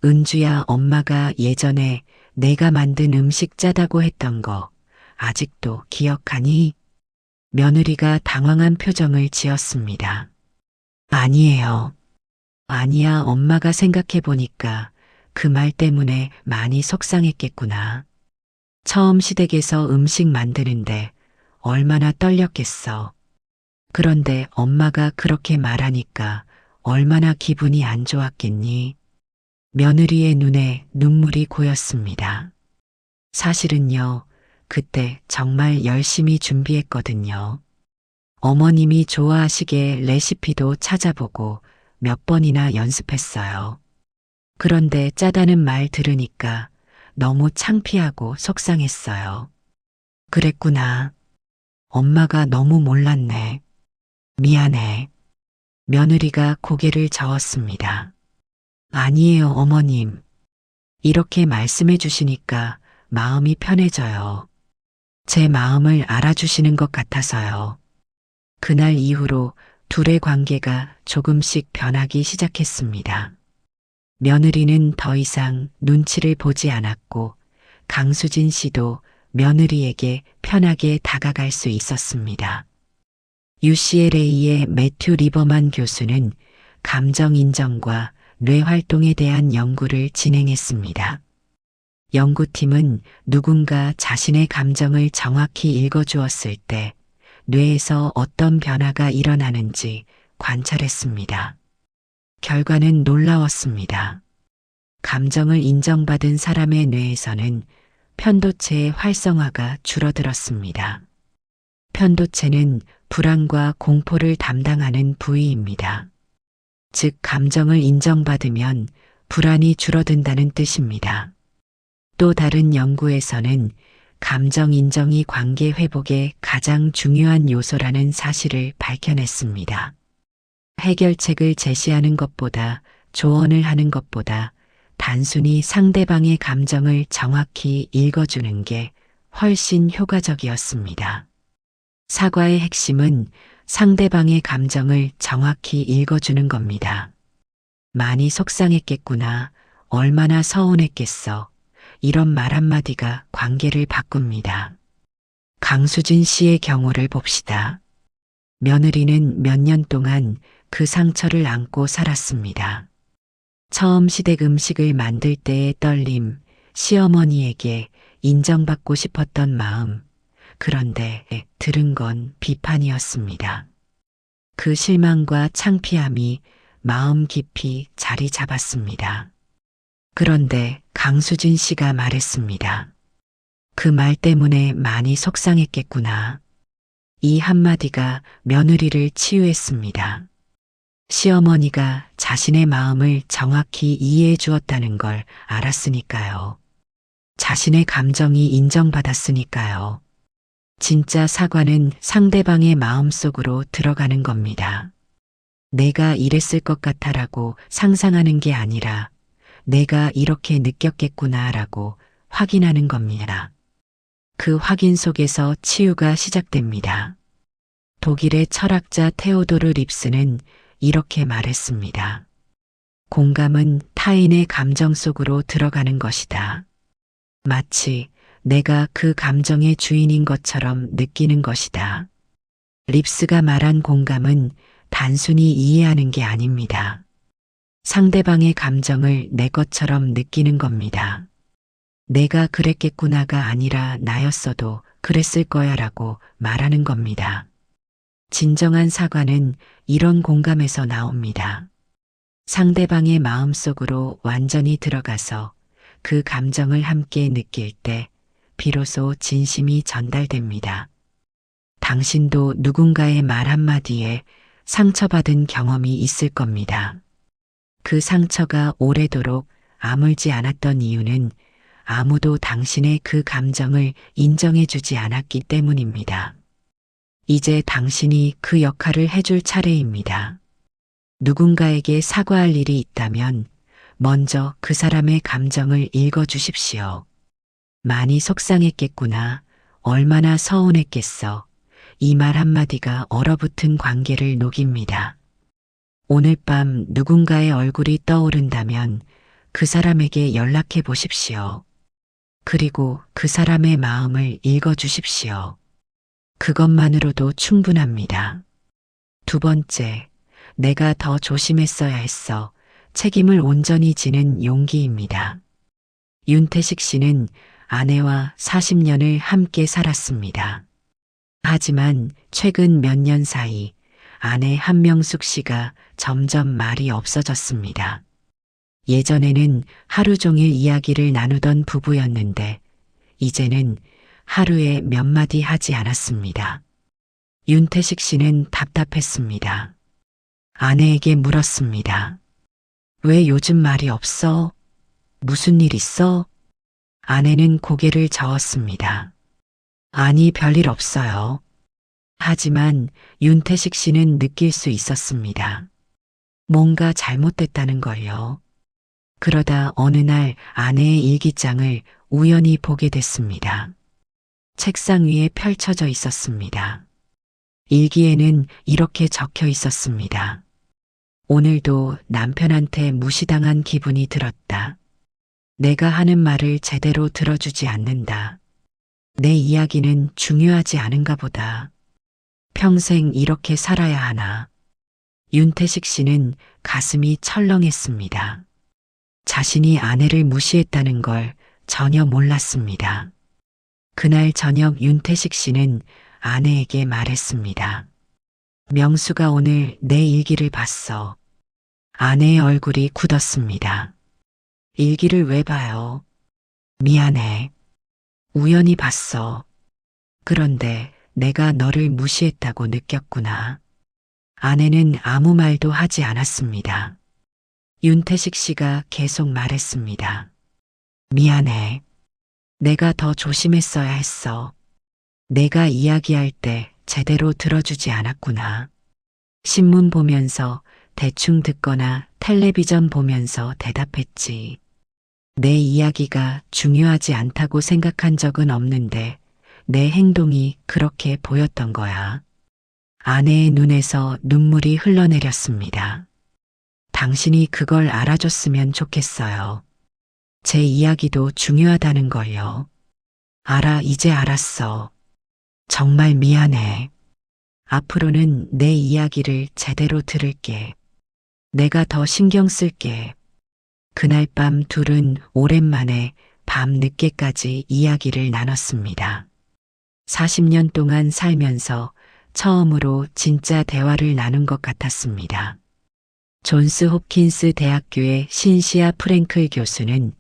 S1: 은주야, 엄마가 예전에 내가 만든 음식 짜다고 했던 거 아직도 기억하니? 며느리가 당황한 표정을 지었습니다. 아니에요. 아니야, 엄마가 생각해보니까 그 말 때문에 많이 속상했겠구나. 처음 시댁에서 음식 만드는데 얼마나 떨렸겠어. 그런데 엄마가 그렇게 말하니까 얼마나 기분이 안 좋았겠니? 며느리의 눈에 눈물이 고였습니다. 사실은요, 그때 정말 열심히 준비했거든요. 어머님이 좋아하시게 레시피도 찾아보고 몇 번이나 연습했어요. 그런데 짜다는 말 들으니까 너무 창피하고 속상했어요. 그랬구나. 엄마가 너무 몰랐네. 미안해. 며느리가 고개를 저었습니다. 아니에요, 어머님. 이렇게 말씀해 주시니까 마음이 편해져요. 제 마음을 알아주시는 것 같아서요. 그날 이후로 둘의 관계가 조금씩 변하기 시작했습니다. 며느리는 더 이상 눈치를 보지 않았고 강수진 씨도 며느리에게 편하게 다가갈 수 있었습니다. UCLA의 매튜 리버만 교수는 감정 인정과 뇌 활동에 대한 연구를 진행했습니다. 연구팀은 누군가 자신의 감정을 정확히 읽어주었을 때 뇌에서 어떤 변화가 일어나는지 관찰했습니다. 결과는 놀라웠습니다. 감정을 인정받은 사람의 뇌에서는 편도체의 활성화가 줄어들었습니다. 편도체는 불안과 공포를 담당하는 부위입니다. 즉, 감정을 인정받으면 불안이 줄어든다는 뜻입니다. 또 다른 연구에서는 감정 인정이 관계 회복의 가장 중요한 요소라는 사실을 밝혀냈습니다. 해결책을 제시하는 것보다 조언을 하는 것보다 단순히 상대방의 감정을 정확히 읽어주는 게 훨씬 효과적이었습니다. 사과의 핵심은 상대방의 감정을 정확히 읽어주는 겁니다. 많이 속상했겠구나. 얼마나 서운했겠어. 이런 말 한마디가 관계를 바꿉니다. 강수진 씨의 경우를 봅시다. 며느리는 몇 년 동안 그 상처를 안고 살았습니다. 처음 시댁 음식을 만들 때의 떨림, 시어머니에게 인정받고 싶었던 마음, 그런데 들은 건 비판이었습니다. 그 실망과 창피함이 마음 깊이 자리 잡았습니다. 그런데 강수진 씨가 말했습니다. 그 말 때문에 많이 속상했겠구나. 이 한마디가 며느리를 치유했습니다. 시어머니가 자신의 마음을 정확히 이해해 주었다는 걸 알았으니까요. 자신의 감정이 인정받았으니까요. 진짜 사과는 상대방의 마음속으로 들어가는 겁니다. 내가 이랬을 것 같아라고 상상하는 게 아니라 내가 이렇게 느꼈겠구나라고 확인하는 겁니다. 그 확인 속에서 치유가 시작됩니다. 독일의 철학자 테오도르 립스는 이렇게 말했습니다. 공감은 타인의 감정 속으로 들어가는 것이다. 마치 내가 그 감정의 주인인 것처럼 느끼는 것이다. 립스가 말한 공감은 단순히 이해하는 게 아닙니다. 상대방의 감정을 내 것처럼 느끼는 겁니다. 내가 그랬겠구나가 아니라 나였어도 그랬을 거야라고 말하는 겁니다. 진정한 사과는 이런 공감에서 나옵니다. 상대방의 마음속으로 완전히 들어가서 그 감정을 함께 느낄 때 비로소 진심이 전달됩니다. 당신도 누군가의 말 한마디에 상처받은 경험이 있을 겁니다. 그 상처가 오래도록 아물지 않았던 이유는 아무도 당신의 그 감정을 인정해주지 않았기 때문입니다. 이제 당신이 그 역할을 해줄 차례입니다. 누군가에게 사과할 일이 있다면 먼저 그 사람의 감정을 읽어주십시오. 많이 속상했겠구나. 얼마나 서운했겠어. 이 말 한마디가 얼어붙은 관계를 녹입니다. 오늘 밤 누군가의 얼굴이 떠오른다면 그 사람에게 연락해 보십시오. 그리고 그 사람의 마음을 읽어주십시오. 그것만으로도 충분합니다. 두 번째, 내가 더 조심했어야 했어. 책임을 온전히 지는 용기입니다. 윤태식 씨는 아내와 40년을 함께 살았습니다. 하지만 최근 몇 년 사이 아내 한명숙 씨가 점점 말이 없어졌습니다. 예전에는 하루 종일 이야기를 나누던 부부였는데 이제는 하루에 몇 마디 하지 않았습니다. 윤태식 씨는 답답했습니다. 아내에게 물었습니다. 왜 요즘 말이 없어? 무슨 일 있어? 아내는 고개를 저었습니다. 아니, 별일 없어요. 하지만 윤태식 씨는 느낄 수 있었습니다. 뭔가 잘못됐다는 걸요. 그러다 어느 날 아내의 일기장을 우연히 보게 됐습니다. 책상 위에 펼쳐져 있었습니다. 일기에는 이렇게 적혀 있었습니다. 오늘도 남편한테 무시당한 기분이 들었다. 내가 하는 말을 제대로 들어주지 않는다. 내 이야기는 중요하지 않은가 보다. 평생 이렇게 살아야 하나. 윤태식 씨는 가슴이 철렁했습니다. 자신이 아내를 무시했다는 걸 전혀 몰랐습니다. 그날 저녁 윤태식 씨는 아내에게 말했습니다. 명수가 오늘 내 일기를 봤어. 아내의 얼굴이 굳었습니다. 일기를 왜 봐요? 미안해. 우연히 봤어. 그런데 내가 너를 무시했다고 느꼈구나. 아내는 아무 말도 하지 않았습니다. 윤태식 씨가 계속 말했습니다. 미안해. 내가 더 조심했어야 했어. 내가 이야기할 때 제대로 들어주지 않았구나. 신문 보면서 대충 듣거나 텔레비전 보면서 대답했지. 내 이야기가 중요하지 않다고 생각한 적은 없는데 내 행동이 그렇게 보였던 거야. 아내의 눈에서 눈물이 흘러내렸습니다. 당신이 그걸 알아줬으면 좋겠어요. 제 이야기도 중요하다는 걸요. 이제 알았어. 정말 미안해. 앞으로는 내 이야기를 제대로 들을게. 내가 더 신경 쓸게. 그날 밤 둘은 오랜만에 밤 늦게까지 이야기를 나눴습니다. 40년 동안 살면서 처음으로 진짜 대화를 나눈 것 같았습니다. 존스 홉킨스 대학교의 신시아 프랭클 교수는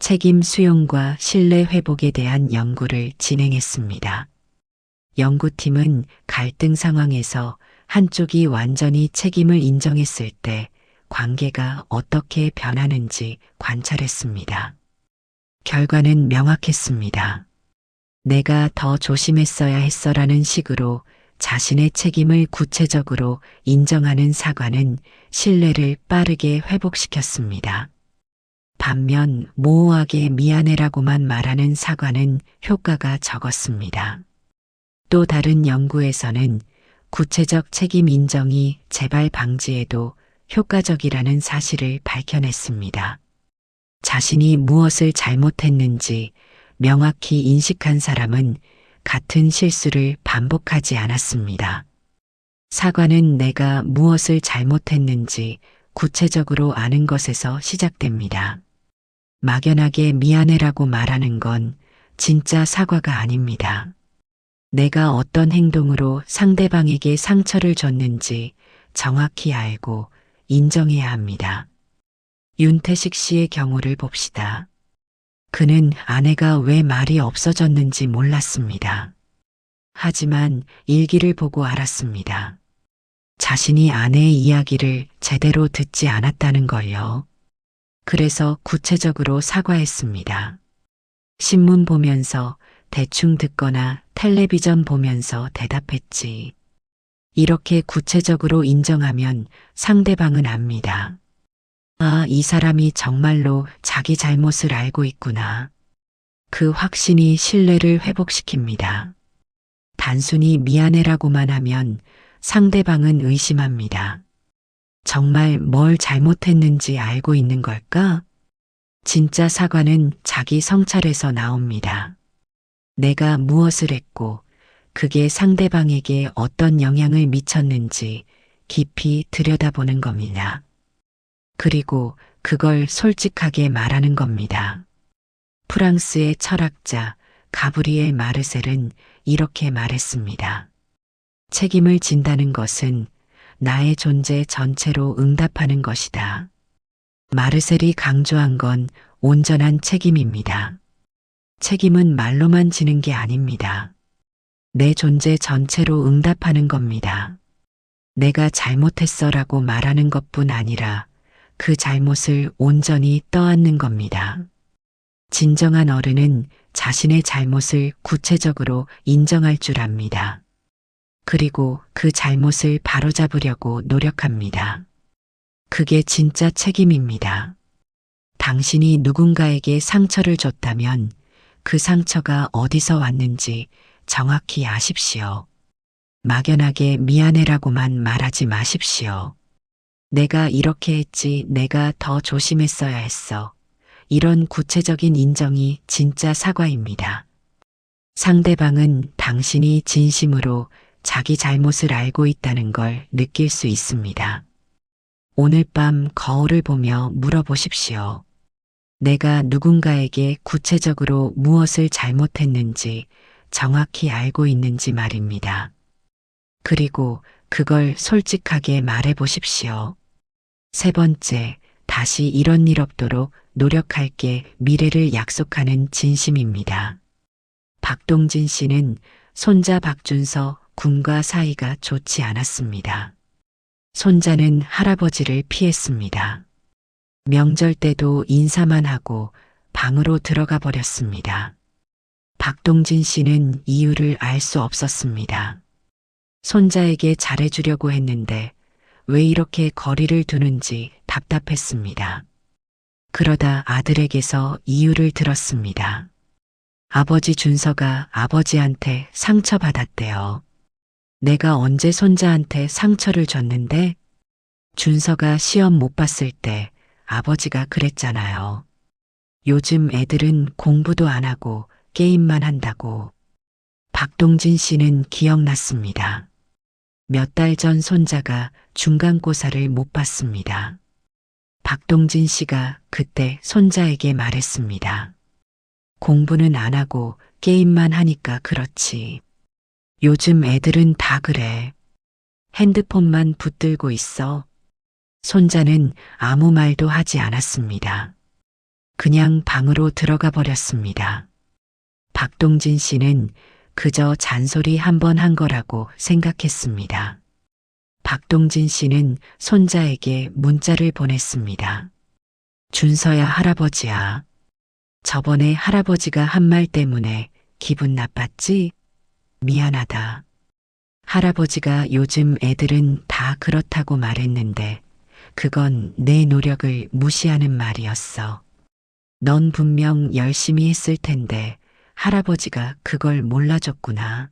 S1: 책임 수용과 신뢰 회복에 대한 연구를 진행했습니다. 연구팀은 갈등 상황에서 한쪽이 완전히 책임을 인정했을 때 관계가 어떻게 변하는지 관찰했습니다. 결과는 명확했습니다. 내가 더 조심했어야 했어라는 식으로 자신의 책임을 구체적으로 인정하는 사과는 신뢰를 빠르게 회복시켰습니다. 반면 모호하게 미안해라고만 말하는 사과는 효과가 적었습니다. 또 다른 연구에서는 구체적 책임 인정이 재발 방지에도 효과적이라는 사실을 밝혀냈습니다. 자신이 무엇을 잘못했는지 명확히 인식한 사람은 같은 실수를 반복하지 않았습니다. 사과는 내가 무엇을 잘못했는지 구체적으로 아는 것에서 시작됩니다. 막연하게 미안해라고 말하는 건 진짜 사과가 아닙니다. 내가 어떤 행동으로 상대방에게 상처를 줬는지 정확히 알고 인정해야 합니다. 윤태식 씨의 경우를 봅시다. 그는 아내가 왜 말이 없어졌는지 몰랐습니다. 하지만 일기를 보고 알았습니다. 자신이 아내의 이야기를 제대로 듣지 않았다는 걸요. 그래서 구체적으로 사과했습니다. 신문 보면서 대충 듣거나 텔레비전 보면서 대답했지. 이렇게 구체적으로 인정하면 상대방은 압니다. 이 사람이 정말로 자기 잘못을 알고 있구나. 그 확신이 신뢰를 회복시킵니다. 단순히 미안해라고만 하면 상대방은 의심합니다. 정말 뭘 잘못했는지 알고 있는 걸까? 진짜 사과는 자기 성찰에서 나옵니다. 내가 무엇을 했고 그게 상대방에게 어떤 영향을 미쳤는지 깊이 들여다보는 겁니다. 그리고 그걸 솔직하게 말하는 겁니다. 프랑스의 철학자 가브리엘 마르셀은 이렇게 말했습니다. 책임을 진다는 것은 나의 존재 전체로 응답하는 것이다. 마르셀이 강조한 건 온전한 책임입니다. 책임은 말로만 지는 게 아닙니다. 내 존재 전체로 응답하는 겁니다. 내가 잘못했어라고 말하는 것뿐 아니라 그 잘못을 온전히 떠안는 겁니다. 진정한 어른은 자신의 잘못을 구체적으로 인정할 줄 압니다. 그리고 그 잘못을 바로잡으려고 노력합니다. 그게 진짜 책임입니다. 당신이 누군가에게 상처를 줬다면 그 상처가 어디서 왔는지 정확히 아십시오. 막연하게 미안해라고만 말하지 마십시오. 내가 이렇게 했지, 내가 더 조심했어야 했어. 이런 구체적인 인정이 진짜 사과입니다. 상대방은 당신이 진심으로 자기 잘못을 알고 있다는 걸 느낄 수 있습니다. 오늘 밤 거울을 보며 물어보십시오. 내가 누군가에게 구체적으로 무엇을 잘못했는지 정확히 알고 있는지 말입니다. 그리고 그걸 솔직하게 말해 보십시오. 세 번째, 다시 이런 일 없도록 노력할게, 미래를 약속하는 진심입니다. 박동진 씨는 손자 박준서 군과 사이가 좋지 않았습니다. 손자는 할아버지를 피했습니다. 명절 때도 인사만 하고 방으로 들어가 버렸습니다. 박동진 씨는 이유를 알 수 없었습니다. 손자에게 잘해주려고 했는데 왜 이렇게 거리를 두는지 답답했습니다. 그러다 아들에게서 이유를 들었습니다. 아버지 준서가 아버지한테 상처받았대요. 내가 언제 손자한테 상처를 줬는데? 준서가 시험 못 봤을 때 아버지가 그랬잖아요. 요즘 애들은 공부도 안 하고 게임만 한다고. 박동진 씨는 기억났습니다. 몇 달 전 손자가 중간고사를 못 봤습니다. 박동진 씨가 그때 손자에게 말했습니다. 공부는 안 하고 게임만 하니까 그렇지. 요즘 애들은 다 그래. 핸드폰만 붙들고 있어. 손자는 아무 말도 하지 않았습니다. 그냥 방으로 들어가 버렸습니다. 박동진 씨는 그저 잔소리 한 번 한 거라고 생각했습니다. 박동진 씨는 손자에게 문자를 보냈습니다. 준서야, 할아버지야. 저번에 할아버지가 한 말 때문에 기분 나빴지? 미안하다. 할아버지가 요즘 애들은 다 그렇다고 말했는데 그건 내 노력을 무시하는 말이었어. 넌 분명 열심히 했을 텐데 할아버지가 그걸 몰라줬구나.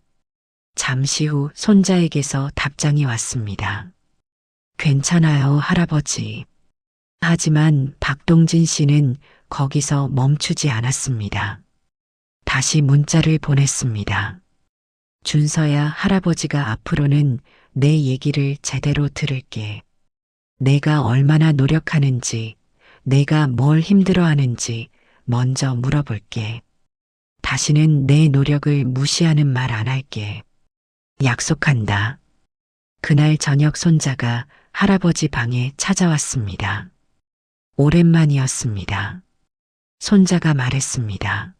S1: 잠시 후 손자에게서 답장이 왔습니다. 괜찮아요, 할아버지. 하지만 박동진 씨는 거기서 멈추지 않았습니다. 다시 문자를 보냈습니다. 준서야, 할아버지가 앞으로는 내 얘기를 제대로 들을게. 내가 얼마나 노력하는지, 내가 뭘 힘들어하는지 먼저 물어볼게. 다시는 내 노력을 무시하는 말 안 할게. 약속한다. 그날 저녁 손자가 할아버지 방에 찾아왔습니다. 오랜만이었습니다. 손자가 말했습니다.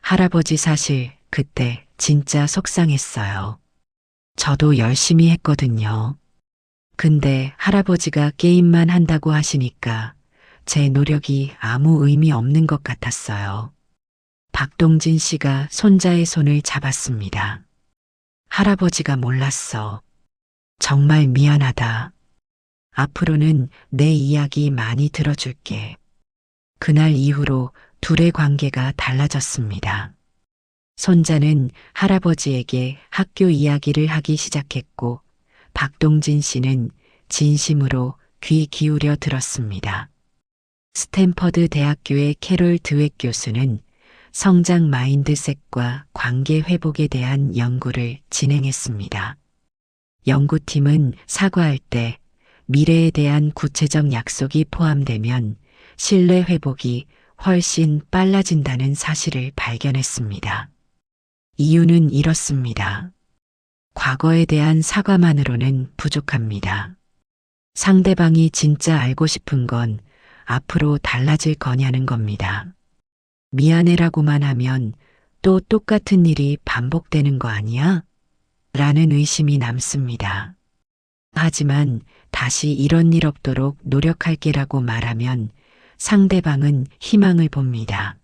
S1: 할아버지, 사실 그때 진짜 속상했어요. 저도 열심히 했거든요. 근데 할아버지가 게임만 한다고 하시니까 제 노력이 아무 의미 없는 것 같았어요. 박동진 씨가 손자의 손을 잡았습니다. 할아버지가 몰랐어. 정말 미안하다. 앞으로는 내 이야기 많이 들어줄게. 그날 이후로 둘의 관계가 달라졌습니다. 손자는 할아버지에게 학교 이야기를 하기 시작했고 박동진 씨는 진심으로 귀 기울여 들었습니다. 스탠퍼드 대학교의 캐롤 드웩 교수는 성장 마인드셋과 관계 회복에 대한 연구를 진행했습니다. 연구팀은 사과할 때 미래에 대한 구체적 약속이 포함되면 신뢰 회복이 훨씬 빨라진다는 사실을 발견했습니다. 이유는 이렇습니다. 과거에 대한 사과만으로는 부족합니다. 상대방이 진짜 알고 싶은 건 앞으로 달라질 거냐는 겁니다. 미안해라고만 하면 또 똑같은 일이 반복되는 거 아니야? 라는 의심이 남습니다. 하지만 다시 이런 일 없도록 노력할게라고 말하면 상대방은 희망을 봅니다.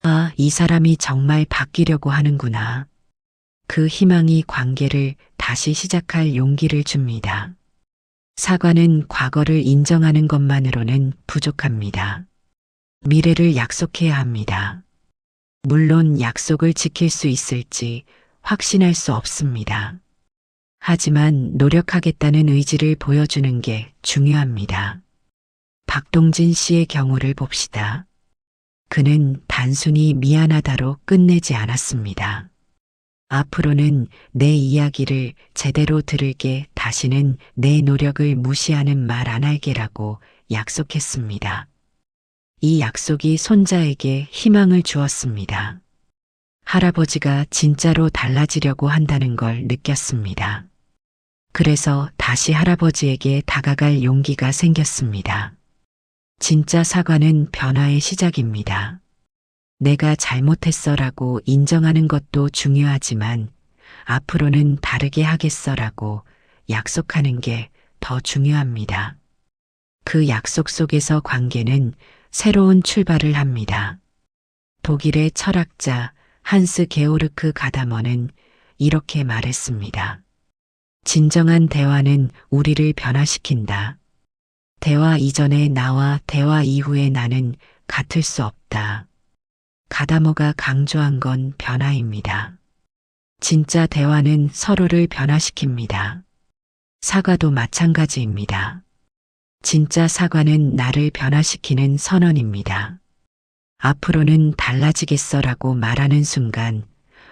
S1: 아, 이 사람이 정말 바뀌려고 하는구나. 그 희망이 관계를 다시 시작할 용기를 줍니다. 사과는 과거를 인정하는 것만으로는 부족합니다. 미래를 약속해야 합니다. 물론 약속을 지킬 수 있을지 확신할 수 없습니다. 하지만 노력하겠다는 의지를 보여주는 게 중요합니다. 박동진 씨의 경우를 봅시다. 그는 단순히 미안하다로 끝내지 않았습니다. 앞으로는 내 이야기를 제대로 들을게, 다시는 내 노력을 무시하는 말 안 할게라고 약속했습니다. 이 약속이 손자에게 희망을 주었습니다. 할아버지가 진짜로 달라지려고 한다는 걸 느꼈습니다. 그래서 다시 할아버지에게 다가갈 용기가 생겼습니다. 진짜 사과는 변화의 시작입니다. 내가 잘못했어라고 인정하는 것도 중요하지만 앞으로는 다르게 하겠어라고 약속하는 게 더 중요합니다. 그 약속 속에서 관계는 새로운 출발을 합니다. 독일의 철학자 한스 게오르크 가다머는 이렇게 말했습니다. 진정한 대화는 우리를 변화시킨다. 대화 이전의 나와 대화 이후의 나는 같을 수 없다. 가다머가 강조한 건 변화입니다. 진짜 대화는 서로를 변화시킵니다. 사과도 마찬가지입니다. 진짜 사과는 나를 변화시키는 선언입니다. 앞으로는 달라지겠어라고 말하는 순간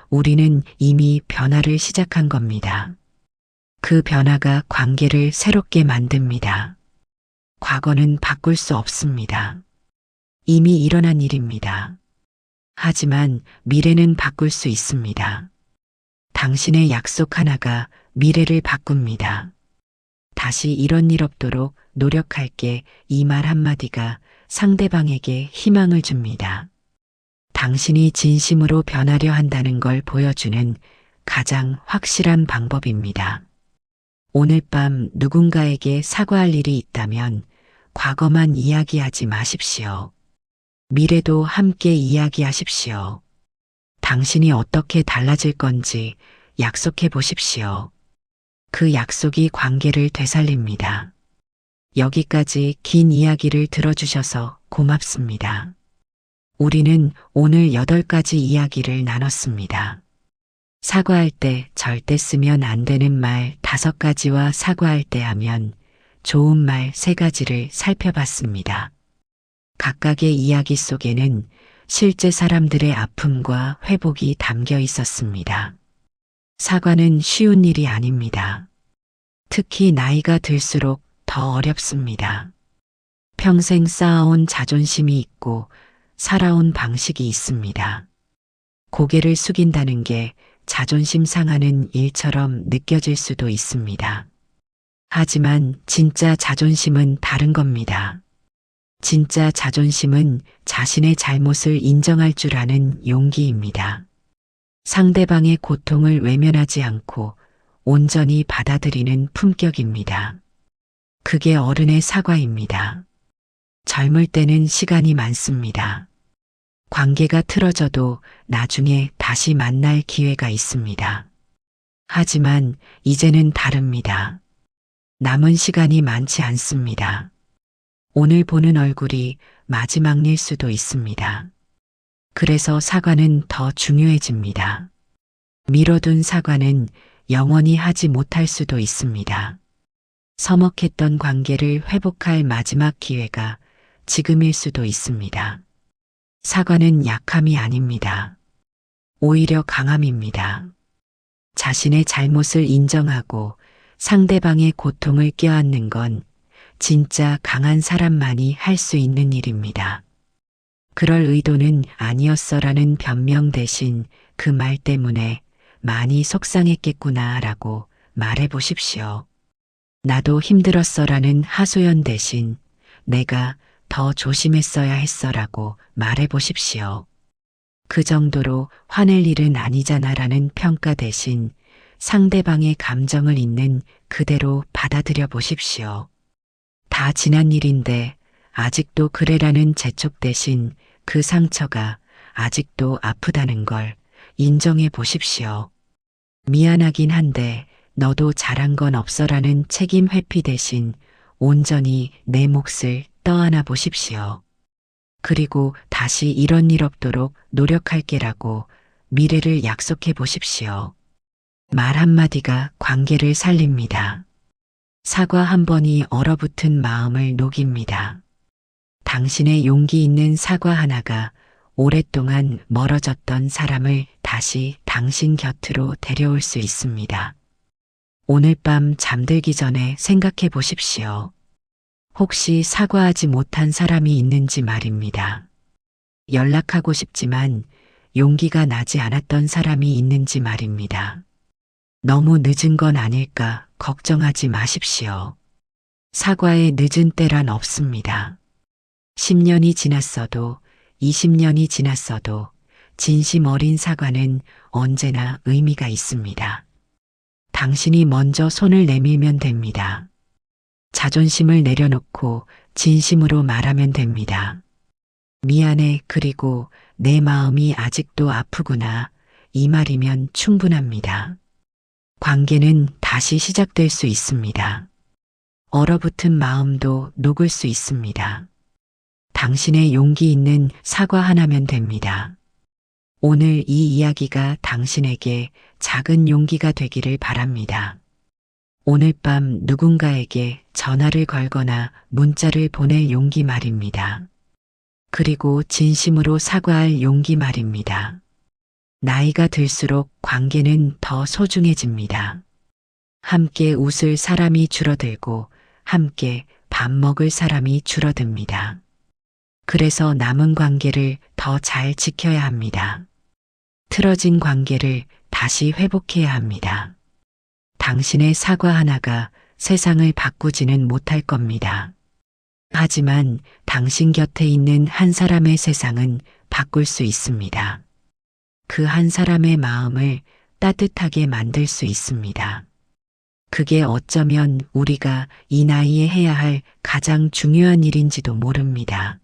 S1: 우리는 이미 변화를 시작한 겁니다. 그 변화가 관계를 새롭게 만듭니다. 과거는 바꿀 수 없습니다. 이미 일어난 일입니다. 하지만 미래는 바꿀 수 있습니다. 당신의 약속 하나가 미래를 바꿉니다. 다시 이런 일 없도록 노력할게, 이 말 한마디가 상대방에게 희망을 줍니다. 당신이 진심으로 변하려 한다는 걸 보여주는 가장 확실한 방법입니다. 오늘 밤 누군가에게 사과할 일이 있다면 과거만 이야기하지 마십시오. 미래도 함께 이야기하십시오. 당신이 어떻게 달라질 건지 약속해 보십시오. 그 약속이 관계를 되살립니다. 여기까지 긴 이야기를 들어주셔서 고맙습니다. 우리는 오늘 8가지 이야기를 나눴습니다. 사과할 때 절대 쓰면 안 되는 말 5가지와 사과할 때 하면 좋은 말 3가지를 살펴봤습니다. 각각의 이야기 속에는 실제 사람들의 아픔과 회복이 담겨 있었습니다. 사과는 쉬운 일이 아닙니다. 특히 나이가 들수록 더 어렵습니다. 평생 쌓아온 자존심이 있고 살아온 방식이 있습니다. 고개를 숙인다는 게 자존심 상하는 일처럼 느껴질 수도 있습니다. 하지만 진짜 자존심은 다른 겁니다. 진짜 자존심은 자신의 잘못을 인정할 줄 아는 용기입니다. 상대방의 고통을 외면하지 않고 온전히 받아들이는 품격입니다. 그게 어른의 사과입니다. 젊을 때는 시간이 많습니다. 관계가 틀어져도 나중에 다시 만날 기회가 있습니다. 하지만 이제는 다릅니다. 남은 시간이 많지 않습니다. 오늘 보는 얼굴이 마지막일 수도 있습니다. 그래서 사과는 더 중요해집니다. 미뤄둔 사과는 영원히 하지 못할 수도 있습니다. 서먹했던 관계를 회복할 마지막 기회가 지금일 수도 있습니다. 사과는 약함이 아닙니다. 오히려 강함입니다. 자신의 잘못을 인정하고 상대방의 고통을 껴안는 건 진짜 강한 사람만이 할 수 있는 일입니다. 그럴 의도는 아니었어라는 변명 대신 그 말 때문에 많이 속상했겠구나 라고 말해 보십시오. 나도 힘들었어라는 하소연 대신 내가 더 조심했어야 했어라고 말해 보십시오. 그 정도로 화낼 일은 아니잖아라는 평가 대신 상대방의 감정을 있는 그대로 받아들여 보십시오. 다 지난 일인데 아직도 그래라는 재촉 대신 그 상처가 아직도 아프다는 걸 인정해 보십시오. 미안하긴 한데 너도 잘한 건 없어라는 책임 회피 대신 온전히 내 몫을 떠안아 보십시오. 그리고 다시 이런 일 없도록 노력할게라고 미래를 약속해 보십시오. 말 한마디가 관계를 살립니다. 사과 한 번이 얼어붙은 마음을 녹입니다. 당신의 용기 있는 사과 하나가 오랫동안 멀어졌던 사람을 다시 당신 곁으로 데려올 수 있습니다. 오늘 밤 잠들기 전에 생각해 보십시오. 혹시 사과하지 못한 사람이 있는지 말입니다. 연락하고 싶지만 용기가 나지 않았던 사람이 있는지 말입니다. 너무 늦은 건 아닐까 걱정하지 마십시오. 사과에 늦은 때란 없습니다. 10년이 지났어도 20년이 지났어도 진심 어린 사과는 언제나 의미가 있습니다. 당신이 먼저 손을 내밀면 됩니다. 자존심을 내려놓고 진심으로 말하면 됩니다. 미안해 그리고 내 마음이 아직도 아프구나 이 말이면 충분합니다. 관계는 다시 시작될 수 있습니다. 얼어붙은 마음도 녹을 수 있습니다. 당신의 용기 있는 사과 하나면 됩니다. 오늘 이 이야기가 당신에게 작은 용기가 되기를 바랍니다. 오늘 밤 누군가에게 전화를 걸거나 문자를 보낼 용기 말입니다. 그리고 진심으로 사과할 용기 말입니다. 나이가 들수록 관계는 더 소중해집니다. 함께 웃을 사람이 줄어들고 함께 밥 먹을 사람이 줄어듭니다. 그래서 남은 관계를 더 잘 지켜야 합니다. 틀어진 관계를 다시 회복해야 합니다. 당신의 사과 하나가 세상을 바꾸지는 못할 겁니다. 하지만 당신 곁에 있는 한 사람의 세상은 바꿀 수 있습니다. 그 한 사람의 마음을 따뜻하게 만들 수 있습니다. 그게 어쩌면 우리가 이 나이에 해야 할 가장 중요한 일인지도 모릅니다.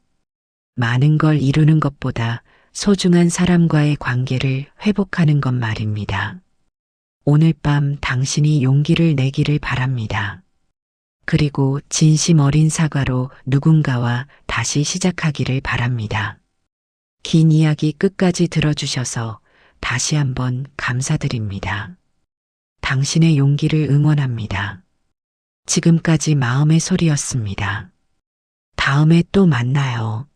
S1: 많은 걸 이루는 것보다 소중한 사람과의 관계를 회복하는 것 말입니다. 오늘 밤 당신이 용기를 내기를 바랍니다. 그리고 진심 어린 사과로 누군가와 다시 시작하기를 바랍니다. 긴 이야기 끝까지 들어주셔서 다시 한번 감사드립니다. 당신의 용기를 응원합니다. 지금까지 마음의 소리였습니다. 다음에 또 만나요.